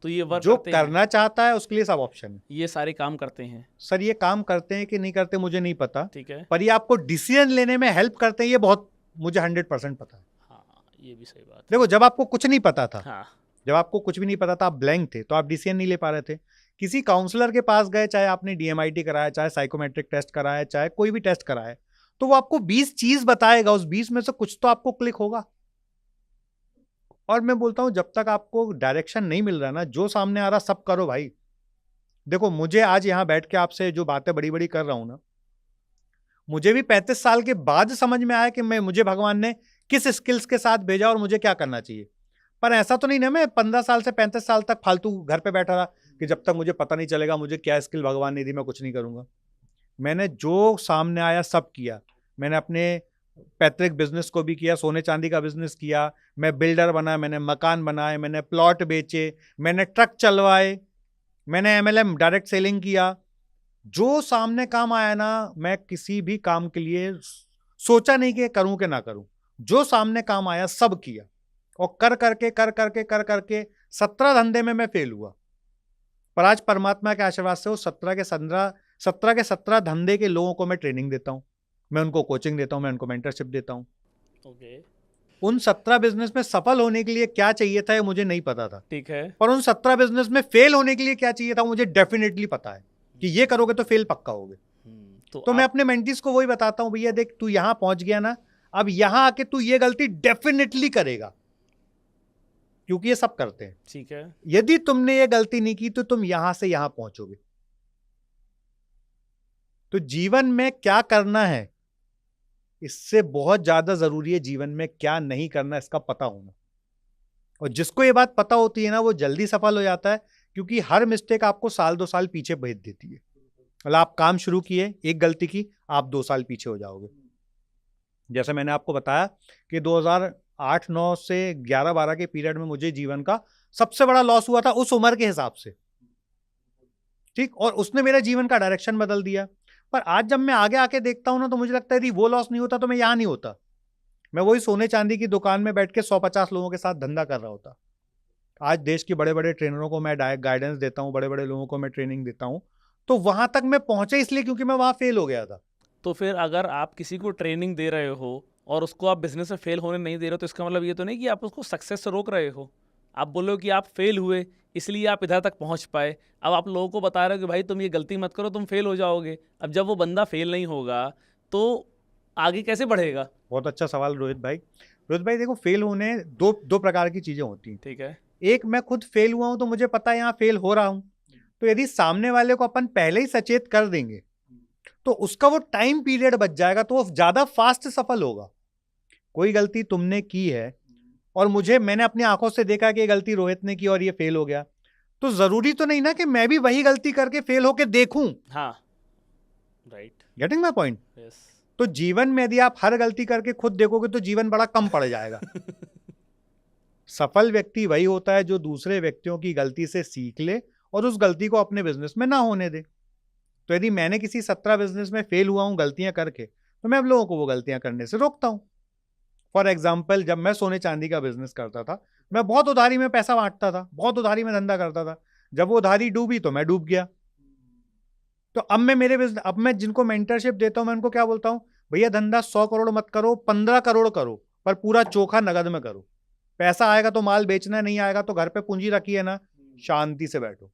तो ये वर्क जो करते करना चाहता है उसके लिए सब ऑप्शन है। ये सारे काम करते हैं। सर ये काम करते हैं कि नहीं करते मुझे नहीं पता, ठीक है। पर ये आपको डिसीजन लेने में हेल्प करते हैं, ये बहुत मुझे 100% पता है। हाँ, ये भी सही बात है। देखो, जब आपको कुछ नहीं पता था, हाँ। जब आपको कुछ भी नहीं पता था, आप ब्लैंक थे, तो आप डिसीजन नहीं ले पा रहे थे। किसी काउंसलर के पास गए, चाहे आपने DMIT कराया, चाहे साइकोमेट्रिक टेस्ट कराया, चाहे कोई भी टेस्ट कराया, तो वो आपको 20 चीज बताएगा, उस 20 में से कुछ तो आपको क्लिक होगा। और मैं बोलता हूं जब तक आपको डायरेक्शन नहीं मिल रहा ना, जो सामने आ रहा सब करो भाई। देखो, मुझे आज यहां बैठ के आपसे जो बातें बड़ी बड़ी कर रहा हूं ना, मुझे भी 35 साल के बाद समझ में आया कि मुझे भगवान ने किस स्किल्स के साथ भेजा और मुझे क्या करना चाहिए। पर ऐसा तो नहीं ना मैं 15 साल से 35 साल तक फालतू घर पे बैठा रहा कि जब तक मुझे पता नहीं चलेगा मुझे क्या स्किल भगवान ने दी मैं कुछ नहीं करूंगा। मैंने जो सामने आया सब किया। मैंने अपने पैतृक बिजनेस को भी किया, सोने चांदी का बिजनेस किया, मैं बिल्डर बना, मैंने मकान बनाए, मैंने प्लॉट बेचे, मैंने ट्रक चलवाए, मैंने MLM डायरेक्ट सेलिंग किया। जो सामने काम आया ना, मैं किसी भी काम के लिए सोचा नहीं कि करूं कि ना करूं, जो सामने काम आया सब किया। और कर करके 17 धंधे में मैं फेल हुआ, पर आज परमात्मा के आशीर्वाद से वो 17 के 17 धंधे के लोगों को मैं ट्रेनिंग देता हूं, मैं उनको कोचिंग देता हूं, मैं उनको मेंटरशिप देता हूं। ओके। उन 17 बिजनेस में सफल होने के लिए क्या चाहिए था ये मुझे नहीं पता था, ठीक है। पर उन 17 बिजनेस में फेल होने के लिए क्या चाहिए था मुझे डेफिनेटली पता है कि ये करोगे तो फेल पक्का होगे। तो मैं अपने मेंटीज को वही बताता हूं, भैया देख तू यहां पहुंच गया ना, अब यहां आके तू ये गलती डेफिनेटली करेगा, क्योंकि ये सब करते हैं। ठीक है। यदि तुमने ये गलती नहीं की तो तुम यहां से यहां पहुंचोगे। तो जीवन में क्या करना है इससे बहुत ज्यादा जरूरी है जीवन में क्या नहीं करना इसका पता होना। और जिसको ये बात पता होती है ना, वो जल्दी सफल हो जाता है, क्योंकि हर मिस्टेक आपको साल 2 साल पीछे भेज देती है। मतलब आप काम शुरू किए, एक गलती की, आप 2 साल पीछे हो जाओगे। जैसे मैंने आपको बताया कि 2008-9 से 11-12 के पीरियड में मुझे जीवन का सबसे बड़ा लॉस हुआ था उस उम्र के हिसाब से, ठीक, और उसने मेरा जीवन का डायरेक्शन बदल दिया। पर आज जब मैं आगे आके देखता हूं ना, तो मुझे लगता है यदि वो लॉस नहीं होता तो मैं यहां नहीं होता, मैं वही सोने चांदी की दुकान में बैठ के 150 लोगों के साथ धंधा कर रहा होता। आज देश के बड़े बड़े ट्रेनरों को मैं गाइडेंस देता हूं, बड़े बड़े लोगों को मैं ट्रेनिंग देता हूं। तो वहां तक मैं पहुंचा इसलिए क्योंकि मैं वहां फेल हो गया था। तो फिर अगर आप किसी को ट्रेनिंग दे रहे हो और उसको आप बिजनेस में फेल होने नहीं दे रहे हो, तो इसका मतलब ये तो नहीं कि आप उसको सक्सेस से रोक रहे हो। आप बोल रहे हो कि आप फेल हुए इसलिए आप इधर तक पहुंच पाए। अब आप लोगों को बता रहे हो कि भाई तुम ये गलती मत करो, तुम फेल हो जाओगे। अब जब वो बंदा फेल नहीं होगा तो आगे कैसे बढ़ेगा? बहुत अच्छा सवाल रोहित भाई। रोहित भाई देखो, फेल होने दो प्रकार की चीजें होती हैं। ठीक है। एक, मैं खुद फेल हुआ हूं तो मुझे पता है यहाँ फेल हो रहा हूं, तो यदि सामने वाले को अपन पहले ही सचेत कर देंगे तो उसका वो टाइम पीरियड बच जाएगा, तो वो ज्यादा फास्ट सफल होगा। कोई गलती तुमने की है और मैंने अपनी आंखों से देखा कि ये गलती रोहित ने की और ये फेल हो गया, तो जरूरी तो नहीं ना कि मैं भी वही गलती करके फेल होके देखूं। हाँ, right. Getting my point? Yes. तो जीवन में यदि आप हर गलती करके खुद देखोगे तो जीवन बड़ा कम पड़ जाएगा। सफल व्यक्ति वही होता है जो दूसरे व्यक्तियों की गलती से सीख ले और उस गलती को अपने बिजनेस में ना होने दे। तो यदि मैंने किसी 17 बिजनेस में फेल हुआ हूं गलतियां करके, तो मैं अब लोगों को वो गलतियां करने से रोकता हूं। फॉर एग्जाम्पल, जब मैं सोने चांदी का बिजनेस करता था, मैं बहुत उधारी में पैसा बांटता था, बहुत उधारी में धंधा करता था। जब वो उधारी डूबी तो मैं डूब गया। तो अब मैं जिनको मेंटरशिप देता हूं, मैं उनको क्या बोलता हूं, भैया धंधा 100 करोड़ मत करो, 15 करोड़ करो, पर पूरा चोखा नगद में करो। पैसा आएगा तो माल बेचना, नहीं आएगा तो घर पे पूंजी रखी है ना, शांति से बैठो।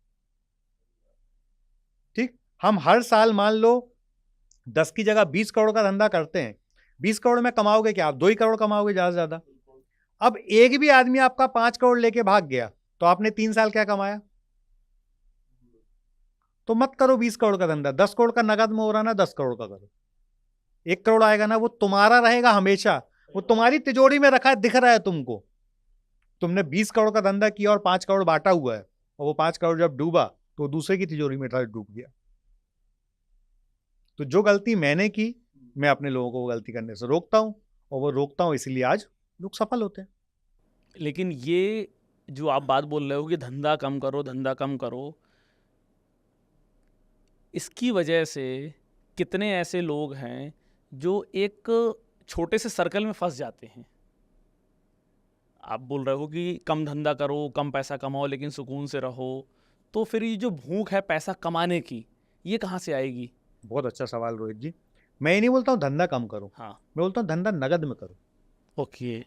ठीक। हम हर साल मान लो 10 की जगह 20 करोड़ का धंधा करते हैं। 20 करोड़ में कमाओगे क्या? आप 2 ही करोड़ कमाओगे ज्यादा से ज्यादा। अब एक भी आदमी आपका 5 करोड़ लेके भाग गया तो आपने 3 साल क्या कमाया? तो मत करो 20 करोड़ का धंधा। 10 करोड़ का नगद में हो रहा ना, 10 करोड़ का करो। 1 करोड़ आएगा ना, वो तुम्हारा रहेगा हमेशा, वो तुम्हारी तिजोरी में रखा है, दिख रहा है तुमको। तुमने 20 करोड़ का धंधा किया और 5 करोड़ बांटा हुआ है, और वो 5 करोड़ जब डूबा तो दूसरे की तिजोरी में डूब गया। तो जो गलती मैंने की, मैं अपने लोगों को वो गलती करने से रोकता हूं, और वो रोकता हूं इसलिए आज लोग सफल होते हैं। लेकिन ये जो आप बात बोल रहे हो कि धंधा कम करो, धंधा कम करो, इसकी वजह से कितने ऐसे लोग हैं जो एक छोटे से सर्कल में फंस जाते हैं। आप बोल रहे हो कि कम धंधा करो, कम पैसा कमाओ, लेकिन सुकून से रहो। तो फिर ये जो भूख है पैसा कमाने की, ये कहाँ से आएगी? बहुत अच्छा सवाल रोहित जी। मैं ये नहीं बोलता हूं धंधा कम करो, हाँ। मैं बोलता हूं धंधा नगद में करो। ओके।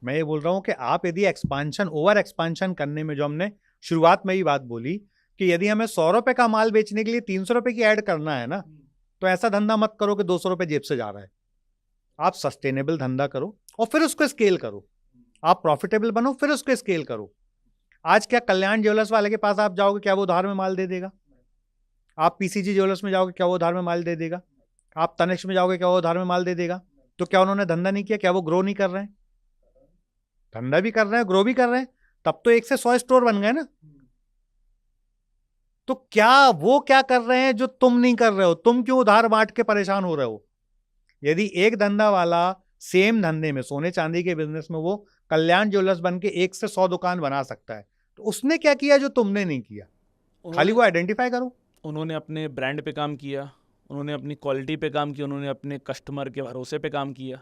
मैं ये बोल रहा हूं कि आप यदि एक्सपांशन, ओवर एक्सपांशन करने में, जो हमने शुरुआत में ही बात बोली कि यदि हमें 100 रुपए का माल बेचने के लिए 300 रुपए की ऐड करना है ना, तो ऐसा धंधा मत करो कि 200 रुपए जेब से जा रहा है। आप सस्टेनेबल धंधा करो और फिर उसको स्केल करो। आप प्रॉफिटेबल बनो, फिर उसको स्केल करो। आज क्या कल्याण ज्वेलर्स वाले के पास आप जाओगे, क्या वो उधार में माल दे देगा? आप पीसीजी ज्वेलर्स में जाओगे, क्या वो उधार में माल दे देगा? आप तनिष्क में जाओगे, क्या वो उधार में माल दे देगा? तो क्या उन्होंने धंधा नहीं किया? क्या वो ग्रो नहीं कर रहे हैं? धंधा भी कर रहे हैं, ग्रो भी कर रहे हैं, तब तो 1 से 100 स्टोर बन गए ना। तो क्या वो क्या कर रहे हैं जो तुम नहीं कर रहे हो? तुम क्यों उधार बांट के परेशान हो रहे हो? यदि एक धंधा वाला सेम धंधे में, सोने चांदी के बिजनेस में, वो कल्याण ज्वेलर्स बन के 1 से 100 दुकान बना सकता है, तो उसने क्या किया जो तुमने नहीं किया? खाली वो आइडेंटिफाई करो। उन्होंने अपने ब्रांड पे काम किया, उन्होंने अपनी क्वालिटी पे काम किया, उन्होंने अपने कस्टमर के भरोसे पे काम किया।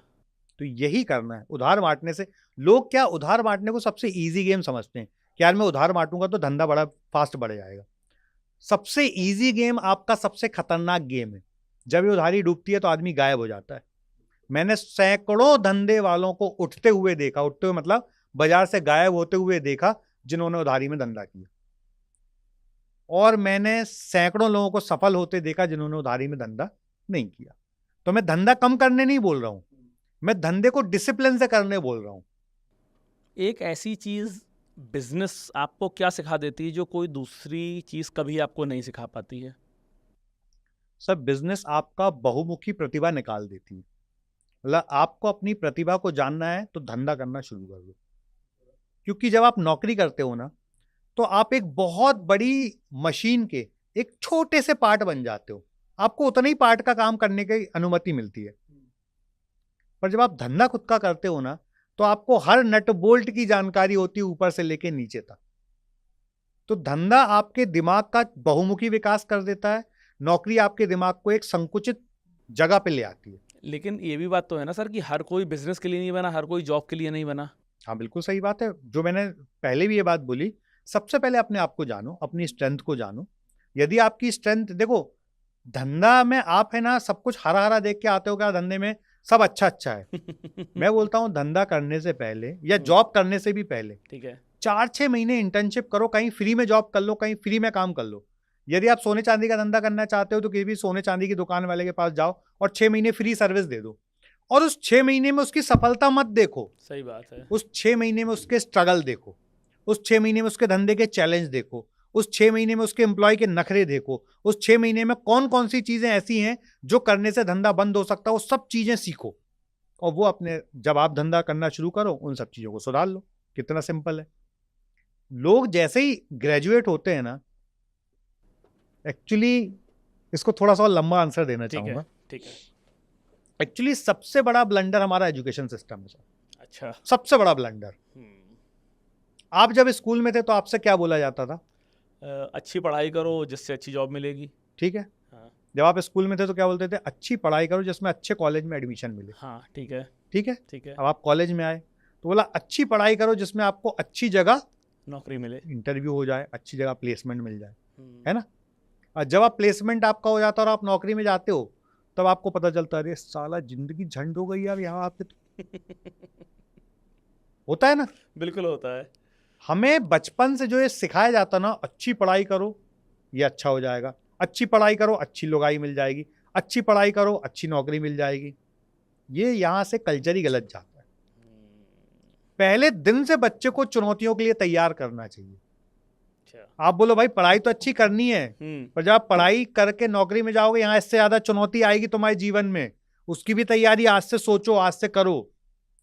तो यही करना है उधार बांटने से। लोग क्या उधार बांटने को सबसे इजी गेम समझते हैं कि यार मैं उधार बांटूंगा तो धंधा बड़ा फास्ट बढ़ जाएगा। सबसे इजी गेम आपका सबसे खतरनाक गेम है। जब ये उधारी डूबती है तो आदमी गायब हो जाता है। मैंने सैकड़ों धंधे वालों को उठते हुए देखा, उठते हुए मतलब बाजार से गायब होते हुए देखा, जिन्होंने उधारी में धंधा किया। और मैंने सैकड़ों लोगों को सफल होते देखा जिन्होंने उधारी में धंधा नहीं किया। तो मैं धंधा कम करने नहीं बोल रहा हूं, मैं धंधे को डिसिप्लिन से करने बोल रहा हूं। एक ऐसी चीज़ बिजनेस आपको क्या सिखा देती है जो कोई दूसरी चीज़ कभी आपको नहीं सिखा पाती है? सर, बिजनेस आपका बहुमुखी प्रतिभा निकाल देती है। मतलब आपको अपनी प्रतिभा को जानना है तो धंधा करना शुरू कर दो। क्योंकि जब आप नौकरी करते हो ना, तो आप एक बहुत बड़ी मशीन के एक छोटे से पार्ट बन जाते हो। आपको उतना ही पार्ट का काम करने की अनुमति मिलती है। पर जब आप धंधा खुद का करते हो ना, तो आपको हर नट बोल्ट की जानकारी होती है, ऊपर से लेके नीचे तक। तो धंधा आपके दिमाग का बहुमुखी विकास कर देता है, नौकरी आपके दिमाग को एक संकुचित जगह पे ले आती है। लेकिन ये भी बात तो है ना सर कि हर कोई बिजनेस के लिए नहीं बना, हर कोई जॉब के लिए नहीं बना। हाँ, बिल्कुल सही बात है। जो मैंने पहले भी ये बात बोली, सबसे पहले अपने आप को जानो, अपनी स्ट्रेंथ को जानो। यदि आपकी स्ट्रेंथ, देखो धंधा में आप है ना सब कुछ हरा हरा देख के आते हो क्या? धंधे में सब अच्छा अच्छा है। मैं बोलता हूँ धंधा करने से पहले या जॉब करने से भी पहले ठीक है। 4-6 महीने इंटर्नशिप करो, कहीं फ्री में जॉब कर लो, कहीं फ्री में काम कर लो। यदि आप सोने चांदी का धंधा करना चाहते हो तो किसी भी सोने चांदी की दुकान वाले के पास जाओ और 6 महीने फ्री सर्विस दे दो। और उस 6 महीने में उसकी सफलता मत देखो, सही बात है। उस 6 महीने में उसके स्ट्रगल देखो, उस 6 महीने में उसके धंधे के चैलेंज देखो, उस 6 महीने में उसके एम्प्लॉय के नखरे देखो, उस 6 महीने में कौन कौन सी चीजें ऐसी हैं जो करने से धंधा बंद हो सकता है, वो सब चीजें सीखो। और वो अपने, जब आप धंधा करना शुरू करो, उन सब चीजों को सुधार लो। कितना सिंपल है। लोग जैसे ही ग्रेजुएट होते हैं ना, एक्चुअली इसको थोड़ा सा लंबा आंसर देना चाहूंगा। ठीक है। एक्चुअली सबसे बड़ा ब्लंडर हमारा एजुकेशन सिस्टम है। अच्छा। सबसे बड़ा ब्लंडर। आप जब स्कूल में थे तो आपसे क्या बोला जाता था? अच्छी पढ़ाई करो जिससे अच्छी जॉब मिलेगी। ठीक है। हाँ। जब आप स्कूल में थे तो क्या बोलते थे? अच्छी पढ़ाई करो जिसमें अच्छे कॉलेज में एडमिशन मिले। हाँ ठीक है। ठीक है। ठीक है। अब आप कॉलेज में आए तो बोला अच्छी पढ़ाई करो जिसमें आपको अच्छी जगह नौकरी मिले। इंटरव्यू हो जाए, अच्छी जगह प्लेसमेंट मिल जाए, हम्म। है ना? और जब आप प्लेसमेंट आपका हो जाता है और आप नौकरी में जाते हो, तब आपको पता चलता है अरे साला जिंदगी झंड हो गई यार यहाँ आके तो। होता है ना? बिल्कुल होता है। हमें बचपन से जो ये सिखाया जाता ना, अच्छी पढ़ाई करो ये अच्छा हो जाएगा, अच्छी पढ़ाई करो अच्छी लुगाई मिल जाएगी, अच्छी पढ़ाई करो अच्छी नौकरी मिल जाएगी, ये यहाँ से कल्चर ही गलत जाता है। पहले दिन से बच्चे को चुनौतियों के लिए तैयार करना चाहिए। अच्छा। आप बोलो भाई पढ़ाई तो अच्छी करनी है, पर जब आप पढ़ाई करके नौकरी में जाओगे यहाँ इससे ज्यादा चुनौती आएगी तुम्हारे जीवन में, उसकी भी तैयारी आज से सोचो, आज से करो।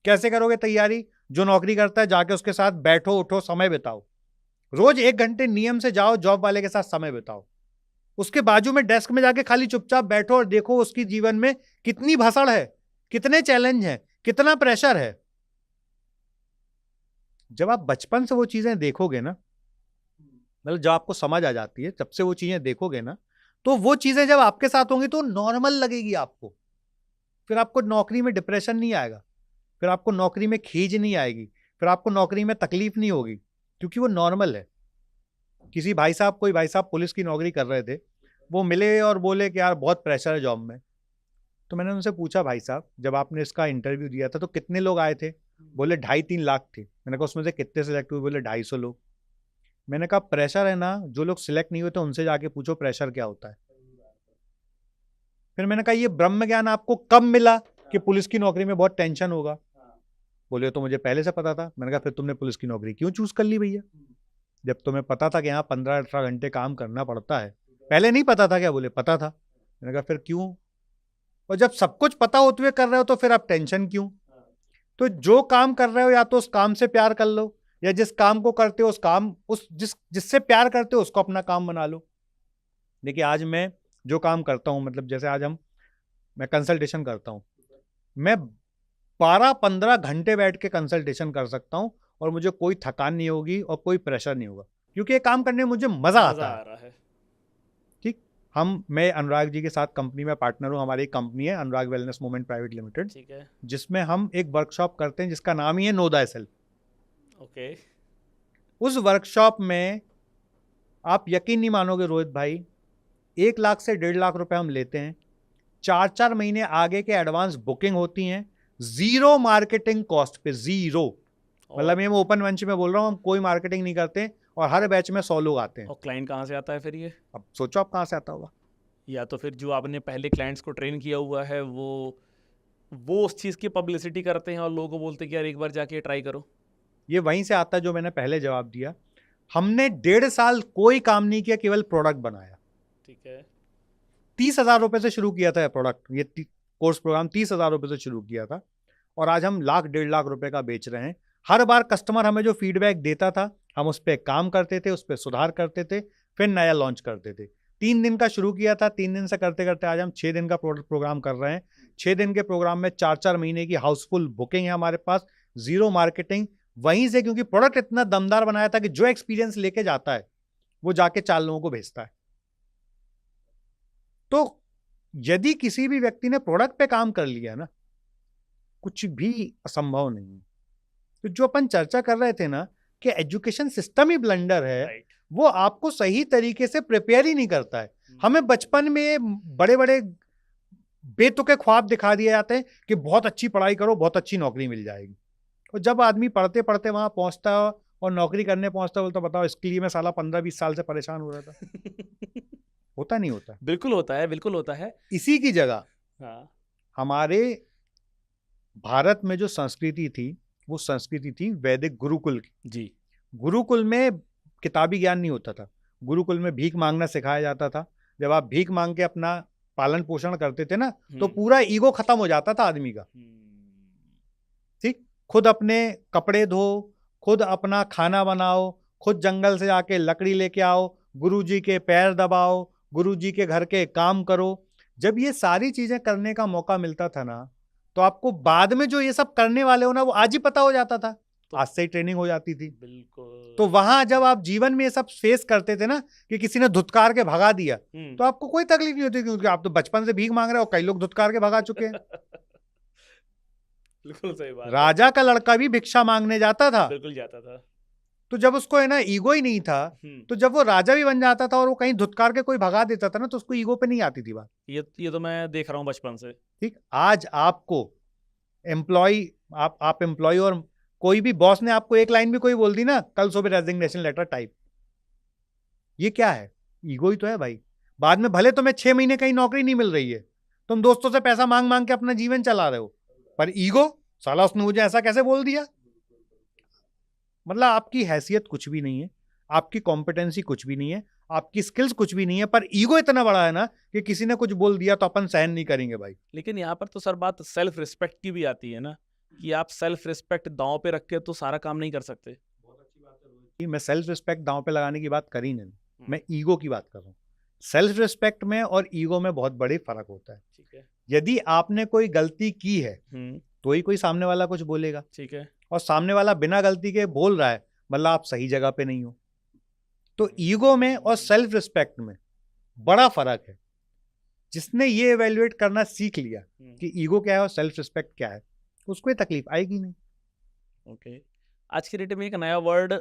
कैसे करोगे तैयारी? जो नौकरी करता है जाके उसके साथ बैठो उठो समय बिताओ, रोज 1 घंटे नियम से जाओ जॉब वाले के साथ समय बिताओ, उसके बाजू में डेस्क में जाके खाली चुपचाप बैठो और देखो उसकी जीवन में कितनी भसड़ है, कितने चैलेंज है, कितना प्रेशर है। जब आप बचपन से वो चीजें देखोगे ना, मतलब जब आपको समझ आ जाती है जब से वो चीजें देखोगे ना, तो वो चीजें जब आपके साथ होंगी तो नॉर्मल लगेगी आपको। फिर आपको नौकरी में डिप्रेशन नहीं आएगा, फिर आपको नौकरी में खींच नहीं आएगी, फिर आपको नौकरी में तकलीफ नहीं होगी, क्योंकि वो नॉर्मल है। किसी भाई साहब, कोई भाई साहब पुलिस की नौकरी कर रहे थे, वो मिले और बोले कि यार बहुत प्रेशर है जॉब में। तो मैंने उनसे पूछा भाई साहब जब आपने इसका इंटरव्यू दिया था तो कितने लोग आए थे? बोले 2.5-3 लाख थे। मैंने कहा उसमें से कितने सिलेक्ट हुए? बोले 250 लोग। मैंने कहा प्रेशर है ना, जो लोग सिलेक्ट नहीं हुए तो उनसे जाके पूछो प्रेशर क्या होता है। फिर मैंने कहा ये ब्रह्म ज्ञान आपको कब मिला कि पुलिस की नौकरी में बहुत टेंशन होगा? बोले तो मुझे पहले से पता था। मैंने कहा फिर तुमने पुलिस की नौकरी क्यों चूज कर ली भैया, जब तुम्हें पता था कि यहाँ 15-18 घंटे काम करना पड़ता है? पहले नहीं पता था क्या? बोले पता था। मैंने कहा फिर क्यों? और जब सब कुछ पता होते हुए कर रहे हो तो फिर आप टेंशन क्यों? तो जो काम कर रहे हो या तो उस काम से प्यार कर लो, या जिस काम को करते हो उस काम उस जिससे प्यार करते हो उसको अपना काम बना लो। देखिए आज मैं जो काम करता हूं, मतलब जैसे आज मैं कंसल्टेशन करता हूं, मैं 12-15 घंटे बैठ के कंसल्टेशन कर सकता हूं और मुझे कोई थकान नहीं होगी और कोई प्रेशर नहीं होगा, क्योंकि ये काम करने में मुझे मजा आता आ है। रहा है। ठीक। मैं अनुराग जी के साथ कंपनी में पार्टनर हूं, हमारी एक कंपनी है अनुराग वेलनेस मूवमेंट प्राइवेट लिमिटेड, ठीक है। जिसमें हम एक वर्कशॉप करते हैं जिसका नाम ही है नो दाई सेल्फ। ओके। उस वर्कशॉप में आप यकीन नहीं मानोगे रोहित भाई, 1 लाख से 1.5 लाख रुपए हम लेते हैं, 4-4 महीने आगे के एडवांस बुकिंग होती हैं, जीरो मार्केटिंग कॉस्ट पे, जीरो। मतलब ये मैं ओपन मंच में बोल रहा हूँ, हम कोई मार्केटिंग नहीं करते और हर बैच में 100 लोग आते हैं। और क्लाइंट कहाँ से आता है फिर ये? अब सोचो आप कहाँ से आता होगा। या तो फिर जो आपने पहले क्लाइंट्स को ट्रेन किया हुआ है वो उस चीज़ की पब्लिसिटी करते हैं और लोगों को बोलते हैं कि यार एक बार जाके ट्राई करो। ये वहीं से आता है जो मैंने पहले जवाब दिया। हमने 1.5 साल कोई काम नहीं किया, केवल प्रोडक्ट बनाया। ठीक है। 30,000 रुपए से शुरू किया था प्रोडक्ट, ये कोर्स प्रोग्राम 30,000 रुपए से शुरू किया था और आज हम 1,00,000-1.5 लाख रुपए का बेच रहे हैं। हर बार कस्टमर हमें जो फीडबैक देता था हम उस पर काम करते थे, उस पर सुधार करते थे, फिर नया लॉन्च करते थे। 3 दिन का शुरू किया था, 3 दिन से करते करते आज हम 6 दिन का प्रोग्राम कर रहे हैं। 6 दिन के प्रोग्राम में 4-4 महीने की हाउसफुल बुकिंग है हमारे पास, जीरो मार्केटिंग। वहीं से क्योंकि प्रोडक्ट इतना दमदार बनाया था कि जो एक्सपीरियंस लेके जाता है वो जाके 4 लोगों को भेजता है। तो यदि किसी भी व्यक्ति ने प्रोडक्ट पे काम कर लिया ना, कुछ भी असंभव नहीं है। तो जो अपन चर्चा कर रहे थे ना कि एजुकेशन सिस्टम ही ब्लंडर है, वो आपको सही तरीके से प्रिपेयर ही नहीं करता है। हमें बचपन में बड़े बड़े बेतुके ख्वाब दिखा दिए जाते हैं कि बहुत अच्छी पढ़ाई करो बहुत अच्छी नौकरी मिल जाएगी, और जब आदमी पढ़ते पढ़ते वहां पहुंचता है और नौकरी करने पहुंचता है बोलता बताओ इसके लिए मैं साला 15-20 साल से परेशान हो रहा था। होता नहीं होता? बिल्कुल होता है, बिल्कुल होता है। इसी की जगह हाँ। हमारे भारत में जो संस्कृति थी वो संस्कृति थी वैदिक गुरुकुल की। जी। गुरुकुल में किताबी ज्ञान नहीं होता था, गुरुकुल में भीख मांगना सिखाया जाता था। जब आप भीख मांग के अपना पालन पोषण करते थे ना तो पूरा ईगो खत्म हो जाता था आदमी का। ठीक। खुद अपने कपड़े धो, खुद अपना खाना बनाओ, खुद जंगल से आके लकड़ी लेके आओ, गुरुजी के पैर दबाओ, गुरुजी के घर के काम करो। जब ये सारी चीजें करने का मौका मिलता था ना तो आपको बाद में जो ये सब करने वाले हो ना, वो आज ही पता हो जाता था, तो आज से ही ट्रेनिंग हो जाती थी। बिल्कुल। तो वहां जब आप जीवन में ये सब फेस करते थे ना, कि किसी ने धुतकार के भगा दिया, तो आपको कोई तकलीफ नहीं होती, क्योंकि आप तो बचपन से भीख मांग रहे हो, कई लोग धुतकार के भगा चुके हैं। बिल्कुल सही बात है। राजा का लड़का भी भिक्षा मांगने जाता था, बिल्कुल जाता था। तो जब उसको है ना ईगो ही नहीं था, तो जब वो राजा भी बन जाता था और वो कहीं धुतकार के कोई भगा देता था ना, तो उसको ईगो पे नहीं आती थी बात। ये तो मैं देख रहा हूँ बचपन से। ठीक, आज आपको एम्प्लॉय, आप एम्प्लॉय, और कोई भी बॉस ने आपको एक लाइन भी कोई बोल दी ना, कल सुबह रेजिग्नेशन लेटर टाइप, ये क्या है? ईगो ही तो है भाई। बाद में भले तुम्हें 6 महीने कहीं नौकरी नहीं मिल रही है, तुम दोस्तों से पैसा मांग मांग के अपना जीवन चला रहे हो, पर ईगो, साला उसने मुझे ऐसा कैसे बोल दिया। मतलब आपकी हैसियत कुछ भी नहीं है, आपकी कॉम्पिटेंसी कुछ भी नहीं है, आपकी स्किल्स कुछ भी नहीं है, पर ईगो इतना बड़ा है ना कि किसी ने कुछ बोल दिया तो अपन सहन नहीं करेंगे भाई। लेकिन यहाँ पर तो सर बात सेल्फ रिस्पेक्ट की भी आती है ना, कि आप सेल्फ रिस्पेक्ट दांव पे रख के तो सारा काम नहीं कर सकते। मैं सेल्फ रिस्पेक्ट दांव पे लगाने की बात करी नहीं, मैं ईगो की बात कर रहा हूँ। सेल्फ रिस्पेक्ट में और ईगो में बहुत बड़ी फर्क होता है। ठीक है। यदि आपने कोई गलती की है तो ही कोई सामने वाला कुछ बोलेगा। ठीक है। और सामने वाला बिना गलती के बोल रहा है, मतलब आप सही जगह पे नहीं हो। तो ईगो में और सेल्फ रिस्पेक्ट में बड़ा फर्क है। जिसने ये एवेल्युएट करना सीख लिया कि ईगो क्या है और सेल्फ रिस्पेक्ट क्या है, उसको ये तकलीफ आएगी नहीं। ओके। आज की डेट में एक नया वर्ड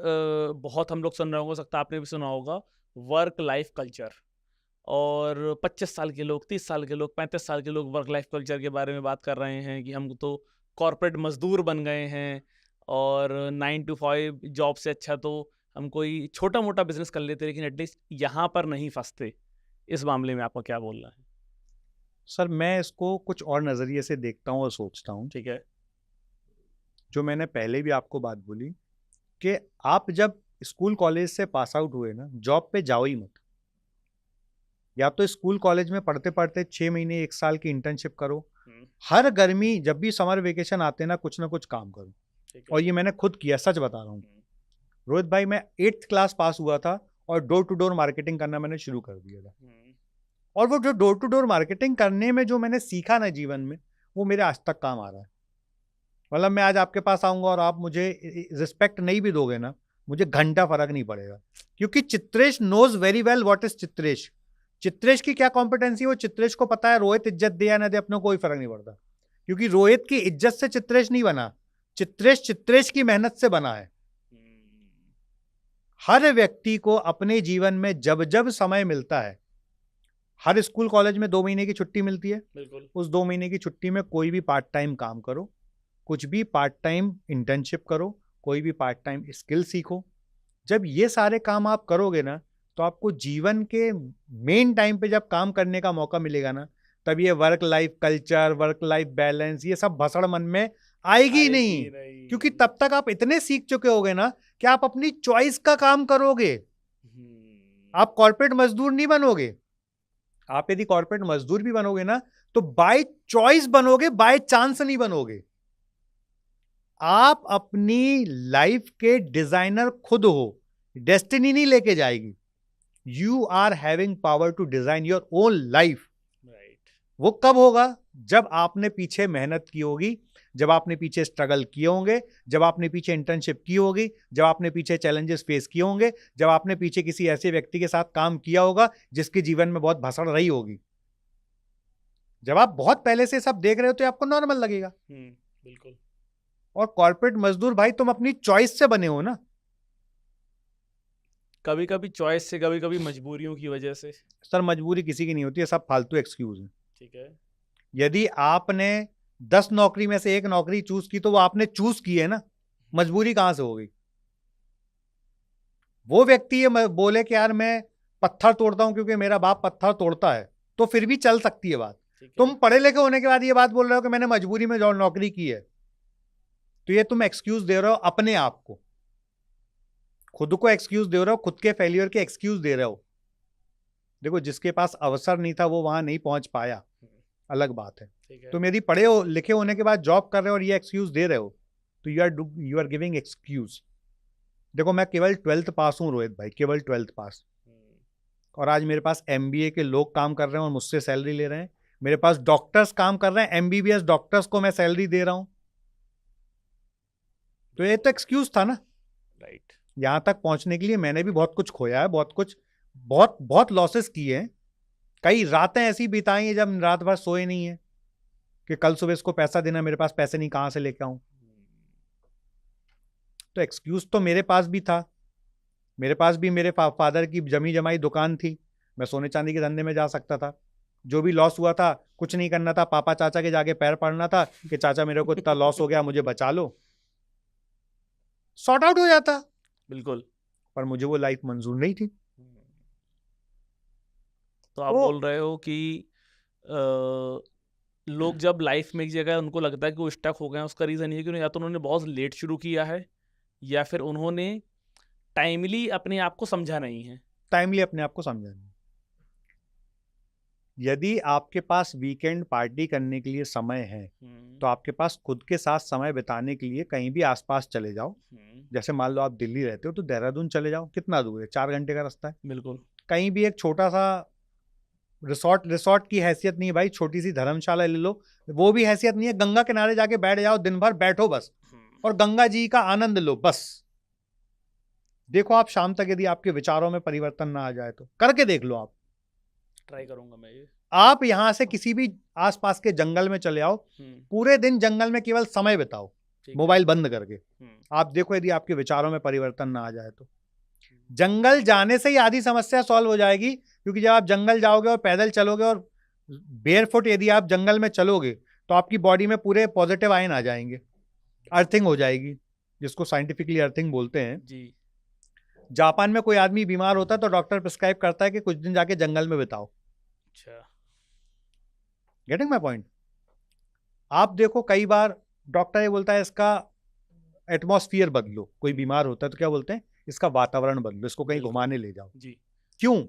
बहुत हम लोग सुन रहे हो सकता है आपने भी सुना होगा, वर्क लाइफ कल्चर। और 25 साल के लोग, 30 साल के लोग, 35 साल के लोग वर्क लाइफ कल्चर के बारे में बात कर रहे हैं कि हम तो कॉर्पोरेट मजदूर बन गए हैं, और 9 to 5 जॉब से अच्छा तो हम कोई छोटा मोटा बिजनेस कर लेते, लेकिन एटलीस्ट यहाँ पर नहीं फंसते। इस मामले में आपका क्या बोलना है? सर मैं इसको कुछ और नजरिए से देखता हूँ और सोचता हूँ। ठीक है। जो मैंने पहले भी आपको बात बोली कि आप जब स्कूल कॉलेज से पास आउट हुए ना, जॉब पे जाओ ही मत। या तो स्कूल कॉलेज में पढ़ते पढ़ते 6 महीने 1 साल की इंटर्नशिप करो, हर गर्मी जब भी समर वेकेशन आते ना कुछ काम करो। और ये मैंने खुद किया, सच बता रहा हूँ रोहित भाई। मैं 8th क्लास पास हुआ था और डोर टू डोर मार्केटिंग करना मैंने शुरू कर दिया था। और वो जो डोर टू डोर मार्केटिंग करने में जो मैंने सीखा ना जीवन में, वो मेरे आज तक काम आ रहा है। मतलब मैं आज आपके पास आऊंगा और आप मुझे रिस्पेक्ट नहीं भी दोगे ना, मुझे घंटा फर्क नहीं पड़ेगा, क्योंकि Chitresh knows very well what is Chitresh. Chitresh की क्या कॉम्पिटेंसी, वो चित्रेश को पता है। रोहित इज्जत दे या ना दे, अपने को कोई फर्क नहीं पड़ता, क्योंकि रोहित की इज्जत से चित्रेश नहीं बना, चित्रेश की मेहनत से बना है। हर व्यक्ति को अपने जीवन में जब जब समय मिलता है, हर स्कूल कॉलेज में 2 महीने की छुट्टी मिलती है, बिल्कुल। उस 2 महीने की छुट्टी में कोई भी पार्ट टाइम काम करो, कुछ भी पार्ट टाइम इंटर्नशिप करो, कोई भी पार्ट टाइम स्किल सीखो। जब ये सारे काम आप करोगे ना, तो आपको जीवन के मेन टाइम पे जब काम करने का मौका मिलेगा ना, तब ये work life culture, work life balance, ये सब भसड़ मन में आएगी नहीं। क्योंकि तब तक आप इतने सीख चुके होगे ना कि आप अपनी चॉइस का काम करोगे। आप कॉर्पोरेट मजदूर नहीं बनोगे। आप यदि कॉर्पोरेट मजदूर भी बनोगे ना, तो बाय चॉइस बनोगे, बाय चांस नहीं बनोगे। आप अपनी लाइफ के डिजाइनर खुद हो, डेस्टिनी नहीं लेके जाएगी। You are having power to design your own life. वो कब होगा? जब आपने पीछे मेहनत की होगी, जब आपने पीछे स्ट्रगल किए होंगे, जब आपने पीछे इंटर्नशिप की होगी, जब आपने पीछे चैलेंजेस फेस किए होंगे, जब आपने पीछे किसी ऐसे व्यक्ति के साथ काम किया होगा जिसके जीवन में बहुत भसड़ रही होगी। जब आप बहुत पहले से सब देख रहे हो तो आपको नॉर्मल लगेगा। बिल्कुल। और कॉर्पोरेट मजदूर भाई, तुम अपनी चॉइस से बने हो ना। कभी कभी चॉइस से, कभी कभी मजबूरियों की वजह से। सर मजबूरी किसी की नहीं होती है, सब फालतू एक्सक्यूज है। ठीक है। यदि आपने 10 नौकरी में से एक नौकरी चूज की, तो वो आपने चूज की है ना, मजबूरी कहां से हो गई? वो व्यक्ति ये बोले कि यार मैं पत्थर तोड़ता हूं क्योंकि मेरा बाप पत्थर तोड़ता है, तो फिर भी चल सकती है बात। तुम पढ़े लिखे होने के बाद ये बात बोल रहे हो कि मैंने मजबूरी में जो नौकरी की है, तो ये तुम एक्सक्यूज दे रहे हो अपने आप को, खुद को एक्सक्यूज दे रहे हो, खुद के फेलियर के एक्सक्यूज दे रहे हो। देखो, जिसके पास अवसर नहीं था वो वहां नहीं पहुंच पाया, अलग बात है। तुम यदि पढ़े हो लिखे होने के बाद जॉब कर रहे हो और ये एक्सक्यूज दे रहे हो, तो यू आर गिविंग एक्सक्यूज। देखो, मैं केवल 12th पास हूं रोहित भाई, केवल 12th पास, और आज मेरे पास MBA के लोग काम कर रहे हैं और मुझसे सैलरी ले रहे हैं। मेरे पास डॉक्टर्स काम कर रहे हैं, एमबीबीएस डॉक्टर्स को मैं सैलरी दे रहा हूं। तो ये तो एक्सक्यूज था ना। राइट। यहां तक पहुंचने के लिए मैंने भी बहुत कुछ खोया है, बहुत कुछ, बहुत बहुत लॉसेस किए हैं। कई रातें ऐसी बिताई हैं जब रात भर सोए नहीं है कि कल सुबह इसको पैसा देना, मेरे पास पैसे नहीं, कहां से लेके आऊं। तो एक्सक्यूज तो मेरे पास भी था। मेरे पास भी मेरे फादर की जमी जमाई दुकान थी, मैं सोने चांदी के धंधे में जा सकता था। जो भी लॉस हुआ था, कुछ नहीं करना था, पापा चाचा के जाके पैर पड़ना था कि चाचा मेरे को इतना लॉस हो गया, मुझे बचा लो, सॉर्ट आउट हो जाता। बिल्कुल। पर मुझे वो लाइफ मंजूर नहीं थी। तो आप तो बोल रहे हो कि लोग जब लाइफ में एक जगह उनको लगता है कि वो स्टक हो गए हैं, उसका रीज़न ये है कि या तो उन्होंने बहुत लेट शुरू किया है, या फिर उन्होंने टाइमली अपने आप को समझा नहीं है। टाइमली अपने आप को समझाना। यदि आपके पास वीकेंड पार्टी करने के लिए समय है तो आपके पास खुद के साथ समय बिताने के लिए कहीं भी आसपास चले जाओ। जैसे मान लो आप दिल्ली रहते हो तो देहरादून चले जाओ, कितना दूर है, 4 घंटे का रास्ता है। बिल्कुल। कहीं भी एक छोटा सा रिसोर्ट की हैसियत नहीं है भाई, छोटी सी धर्मशाला ले लो, वो भी हैसियत नहीं है। गंगा किनारे जाके बैठ जाओ, दिन भर बैठो बस, और गंगा जी का आनंद लो बस। देखो आप शाम तक यदि आपके विचारों में परिवर्तन ना आ जाए तो करके देख लो आप। ट्राई करूंगा मैं ये। आप यहां से किसी भी आसपास के जंगल में चले आओ, पूरे दिन जंगल में केवल समय बिताओ मोबाइल बंद करके। आप देखो यदि आपके विचारों में परिवर्तन ना आ जाए तो जंगल जाने से ही आधी समस्या सॉल्व हो जाएगी। क्योंकि जब आप जंगल जाओगे और पैदल चलोगे और बेयरफुट यदि आप जंगल में चलोगे तो आपकी बॉडी में पूरे पॉजिटिव आयन आ जाएंगे, अर्थिंग हो जाएगी, जिसको साइंटिफिकली अर्थिंग बोलते हैं जी। जापान में कोई आदमी बीमार होता है तो डॉक्टर प्रिस्क्राइब करता है कि कुछ दिन जाके जंगल में बिताओ। अच्छा। Getting my point. आप देखो कई बार डॉक्टर ये बोलता है इसका एटमॉस्फियर बदलो, कोई बीमार होता है तो क्या बोलते हैं, इसका वातावरण बदलो, इसको कहीं घुमाने ले जाओ। जी। क्यों?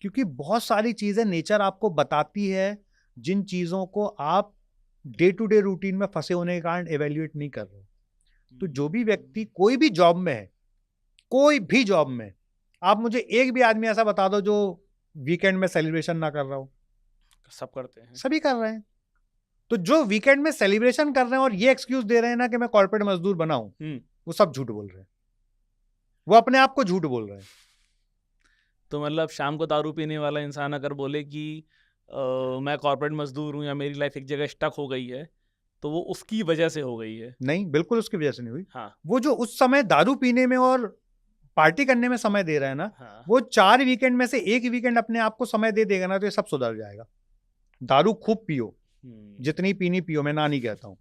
क्योंकि बहुत सारी चीजें नेचर आपको बताती है जिन चीजों को आप डे टू डे रूटीन में फंसे होने के कारण एवेल्युएट नहीं कर रहे। तो जो भी व्यक्ति कोई भी जॉब में है, कोई भी जॉब में, आप मुझे एक भी आदमी ऐसा बता दो जो वीकेंड में सेलिब्रेशन ना कर रहा हो। सब करते हैं। सभी कर रहे हैं। तो जो वीकेंड में सेलिब्रेशन कर रहे हैं और ये एक्सक्यूज दे रहे हैं ना कि मैं कॉर्पोरेट मजदूर बना हूं, वो सब झूठ बोल रहे हैं, वो अपने आप को झूठ बोल रहे हैं। तो मतलब शाम को दारू पीने वाला इंसान अगर बोले कि मैं कॉर्पोरेट मजदूर हूँ या मेरी लाइफ एक जगह स्टक हो गई है, तो वो उसकी वजह से हो गई है। नहीं, बिल्कुल उसकी वजह से नहीं हुई। हाँ। वो जो उस समय दारू पीने में और पार्टी करने में समय दे रहा है ना, हाँ। वो 4 वीकेंड में से एक वीकेंड अपने आप को समय दे देगा ना तो ये सब सुधर जाएगा। दारू खूब पियो, जितनी पीनी पियो, मैं ना नहीं कहता हूं,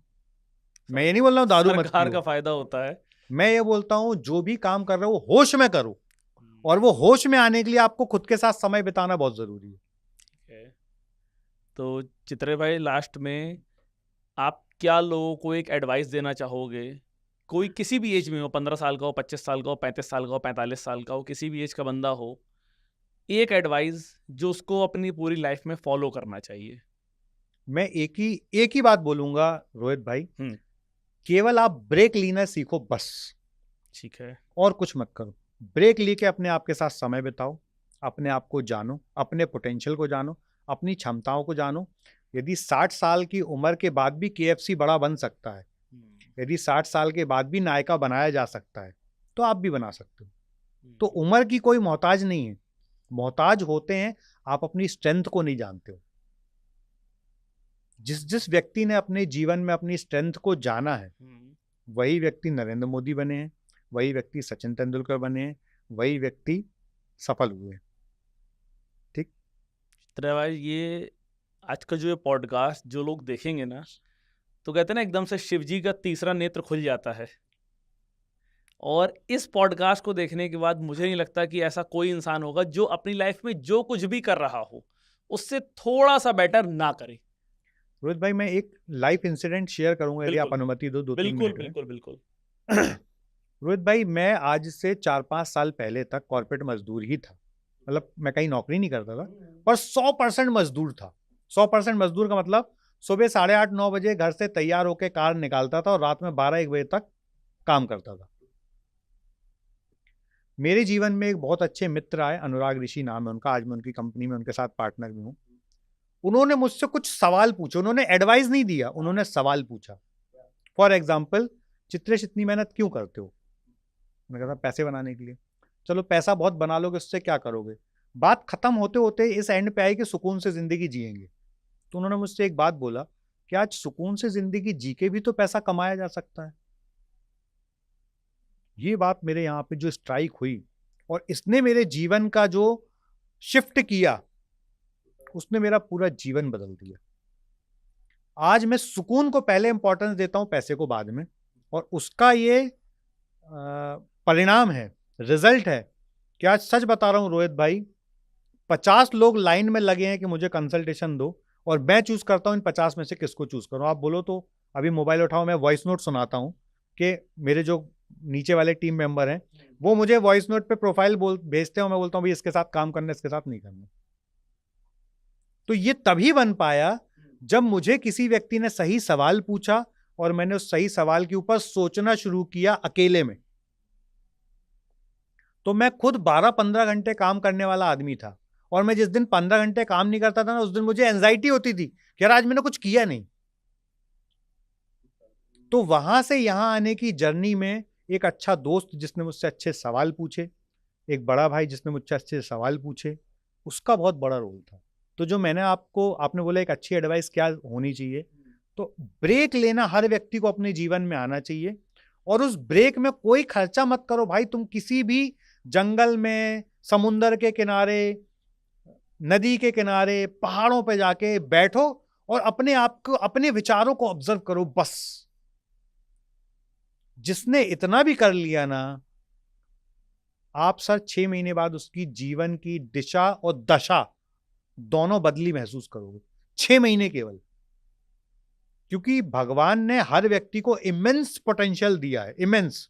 मैं ये नहीं बोल रहा हूं दारू मत सरकार पियो। का फायदा होता है। मैं मैं ये बोलता हूं जो भी काम कर रहे हो होश में करो, और वो होश में आने के लिए आपको खुद के साथ समय बिताना बहुत जरूरी है। तो चित्रे भाई, लास्ट में आप क्या लोगों को एक एडवाइस देना चाहोगे? कोई किसी भी एज में हो, 15 साल का हो, 25 साल का हो, 35 साल का हो, 45 साल का हो, किसी भी एज का बंदा हो, एक एडवाइस जो उसको अपनी पूरी लाइफ में फॉलो करना चाहिए। मैं एक ही बात बोलूंगा रोहित भाई, केवल आप ब्रेक लेना सीखो बस। ठीक है। और कुछ मत करो। ब्रेक लेके अपने आप के साथ समय बिताओ, अपने आप को जानो, अपने पोटेंशियल को जानो, अपनी क्षमताओं को जानो। यदि 60 साल की उम्र के बाद भी KFC बड़ा बन सकता है, यदि 60 साल के बाद भी नायका बनाया जा सकता है, तो आप भी बना सकते हो। तो उम्र की कोई मोहताज नहीं है। मोहताज होते हैं आप अपनी स्ट्रेंथ को नहीं जानते हो। जिस व्यक्ति ने अपने जीवन में अपनी स्ट्रेंथ को जाना है, वही व्यक्ति नरेंद्र मोदी बने हैं, वही व्यक्ति सचिन तेंदुलकर बने हैं, वही व्यक्ति सफल हुए। ठीक। चित्रा भाई, ये आज का जो ये पॉडकास्ट जो लोग देखेंगे ना, तो कहते हैं ना एकदम से शिव जी का तीसरा नेत्र खुल जाता है। और इस पॉडकास्ट को देखने के बाद मुझे नहीं लगता कि ऐसा कोई इंसान होगा जो अपनी लाइफ में जो कुछ भी कर रहा हो उससे थोड़ा सा बेटर ना करे। रोहित भाई, मैं एक लाइफ इंसिडेंट शेयर करूंगा यदि आप अनुमति दो, 2-3 मिनट में। बिल्कुल बिल्कुल। रोहित भाई, मैं आज से 4-5 साल पहले तक कॉर्पोरेट मजदूर ही था। मतलब मैं कहीं नौकरी नहीं करता था, पर 100% मजदूर था। 100% मजदूर का मतलब सुबह 8:30-9 बजे घर से तैयार होकर कार निकालता था और रात में 12-1 बजे तक काम करता था। मेरे जीवन में एक बहुत अच्छे मित्र आए, अनुराग ऋषि नाम है उनका, आज मैं उनकी कंपनी में उनके साथ पार्टनर भी हूँ। उन्होंने मुझसे कुछ सवाल पूछे, उन्होंने एडवाइस नहीं दिया, उन्होंने सवाल पूछा। फॉर एग्जाम्पल, चित्रेश इतनी मेहनत क्यों करते हो? मैं कहता पैसे बनाने के लिए। चलो पैसा बहुत बना लोगे, उससे क्या करोगे? बात खत्म होते होते इस एंड पे आई कि सुकून से जिंदगी जिएंगे। तो उन्होंने मुझसे एक बात बोला कि आज सुकून से जिंदगी जी के भी तो पैसा कमाया जा सकता है। ये बात मेरे यहाँ पे जो स्ट्राइक हुई और इसने मेरे जीवन का जो शिफ्ट किया, उसने मेरा पूरा जीवन बदल दिया। आज मैं सुकून को पहले इंपॉर्टेंस देता हूं, पैसे को बाद में। और उसका ये परिणाम है, रिजल्ट है कि आज सच बता रहा हूं रोहित भाई, 50 लोग लाइन में लगे हैं कि मुझे कंसल्टेशन दो, और मैं चूज करता हूं इन 50 में से किसको चूज करूं। आप बोलो तो अभी मोबाइल उठाओ, मैं वॉइस नोट सुनाता हूं कि मेरे जो नीचे वाले टीम मेंबर हैं वो मुझे वॉइस नोट पे प्रोफाइल भेजते हैं, मैं बोलता हूं भाई इसके साथ काम करना, इसके साथ नहीं करना। तो ये तभी बन पाया जब मुझे किसी व्यक्ति ने सही सवाल पूछा और मैंने उस सही सवाल के ऊपर सोचना शुरू किया अकेले में। तो मैं खुद 12-15 घंटे काम करने वाला आदमी था, और मैं जिस दिन 15 घंटे काम नहीं करता था ना, उस दिन मुझे एंजाइटी होती थी कि यार आज मैंने कुछ किया नहीं। तो वहां से यहां आने की जर्नी में एक अच्छा दोस्त जिसने मुझसे अच्छे सवाल पूछे, एक बड़ा भाई जिसने मुझसे अच्छे सवाल पूछे, उसका बहुत बड़ा रोल था। तो जो मैंने आपने बोला एक अच्छी एडवाइस क्या होनी चाहिए, तो ब्रेक लेना हर व्यक्ति को अपने जीवन में आना चाहिए। और उस ब्रेक में कोई खर्चा मत करो भाई। तुम किसी भी जंगल में, समुंदर के किनारे, नदी के किनारे, पहाड़ों पे जाके बैठो और अपने आप को, अपने विचारों को ऑब्जर्व करो बस। जिसने इतना भी कर लिया ना, आप सर 6 महीने बाद उसकी जीवन की दिशा और दशा दोनों बदली महसूस करोगे। 6 महीने केवल। क्योंकि भगवान ने हर व्यक्ति को इमेंस पोटेंशियल दिया है, इमेंस।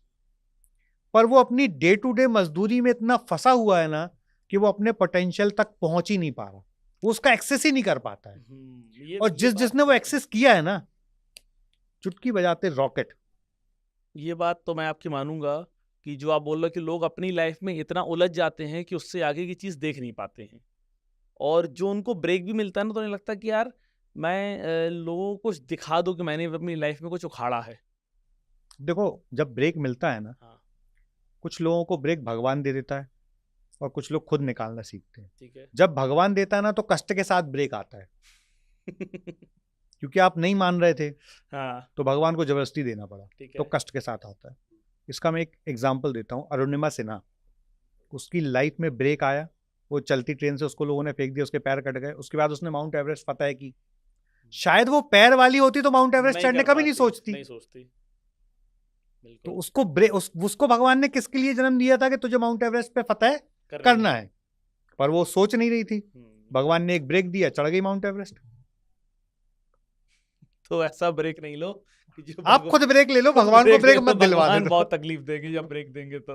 पर वो अपनी डे टू डे मजदूरी में इतना फंसा हुआ है ना कि वो अपने पोटेंशियल तक पहुंच ही नहीं पा रहा, वो उसका एक्सेस ही नहीं कर पाता है। और जिसने वो एक्सेस किया है ना, चुटकी बजाते रॉकेट। ये बात तो मैं आपकी मानूंगा कि जो आप बोल रहे हो कि लोग अपनी लाइफ में इतना उलझ जाते हैं कि उससे आगे की चीज़ देख नहीं पाते हैं, और जो उनको ब्रेक भी मिलता है ना, तो नहीं लगता कि यार मैं लोगों को कुछ दिखा दूं कि मैंने अपनी लाइफ में कुछ उखाड़ा है। देखो, जब ब्रेक मिलता है ना, हाँ, कुछ लोगों को ब्रेक भगवान दे देता है और कुछ लोग खुद निकालना सीखते हैं। ठीक है। जब भगवान देता है ना, तो कष्ट के साथ ब्रेक आता है, क्योंकि आप नहीं मान रहे थे हाँ, तो भगवान को जबरदस्ती देना पड़ा, ठीक तो है। कष्ट के साथ आता है। इसका मैं एक एग्जाम्पल देता हूँ। अरुणिमा सिन्हा, उसकी लाइफ में ब्रेक आया, वो चलती ट्रेन से उसको लोगों ने फेंक दिया, उसके पैर कट गए, उसके बाद उसने माउंट एवरेस्ट फतह की। शायद वो पैर वाली होती तो माउंट एवरेस्ट नहीं चढ़ने कर का भी नहीं पाती, सोचती। नहीं सोचती। तो बिल्कुल। उसको भगवान ने किसके लिए जन्म दिया था कि तुझे माउंट एवरेस्ट पे फतह करना है, पर वो सोच नहीं रही थी। भगवान ने एक ब्रेक दिया, चढ़ गई माउंट एवरेस्ट। तो ऐसा ब्रेक नहीं लो कि जो आप खुद ब्रेक ले लो, भगवान को ब्रेक मत दिलवा भगवान दो। बहुत तकलीफ देंगे जब ब्रेक देंगे तो।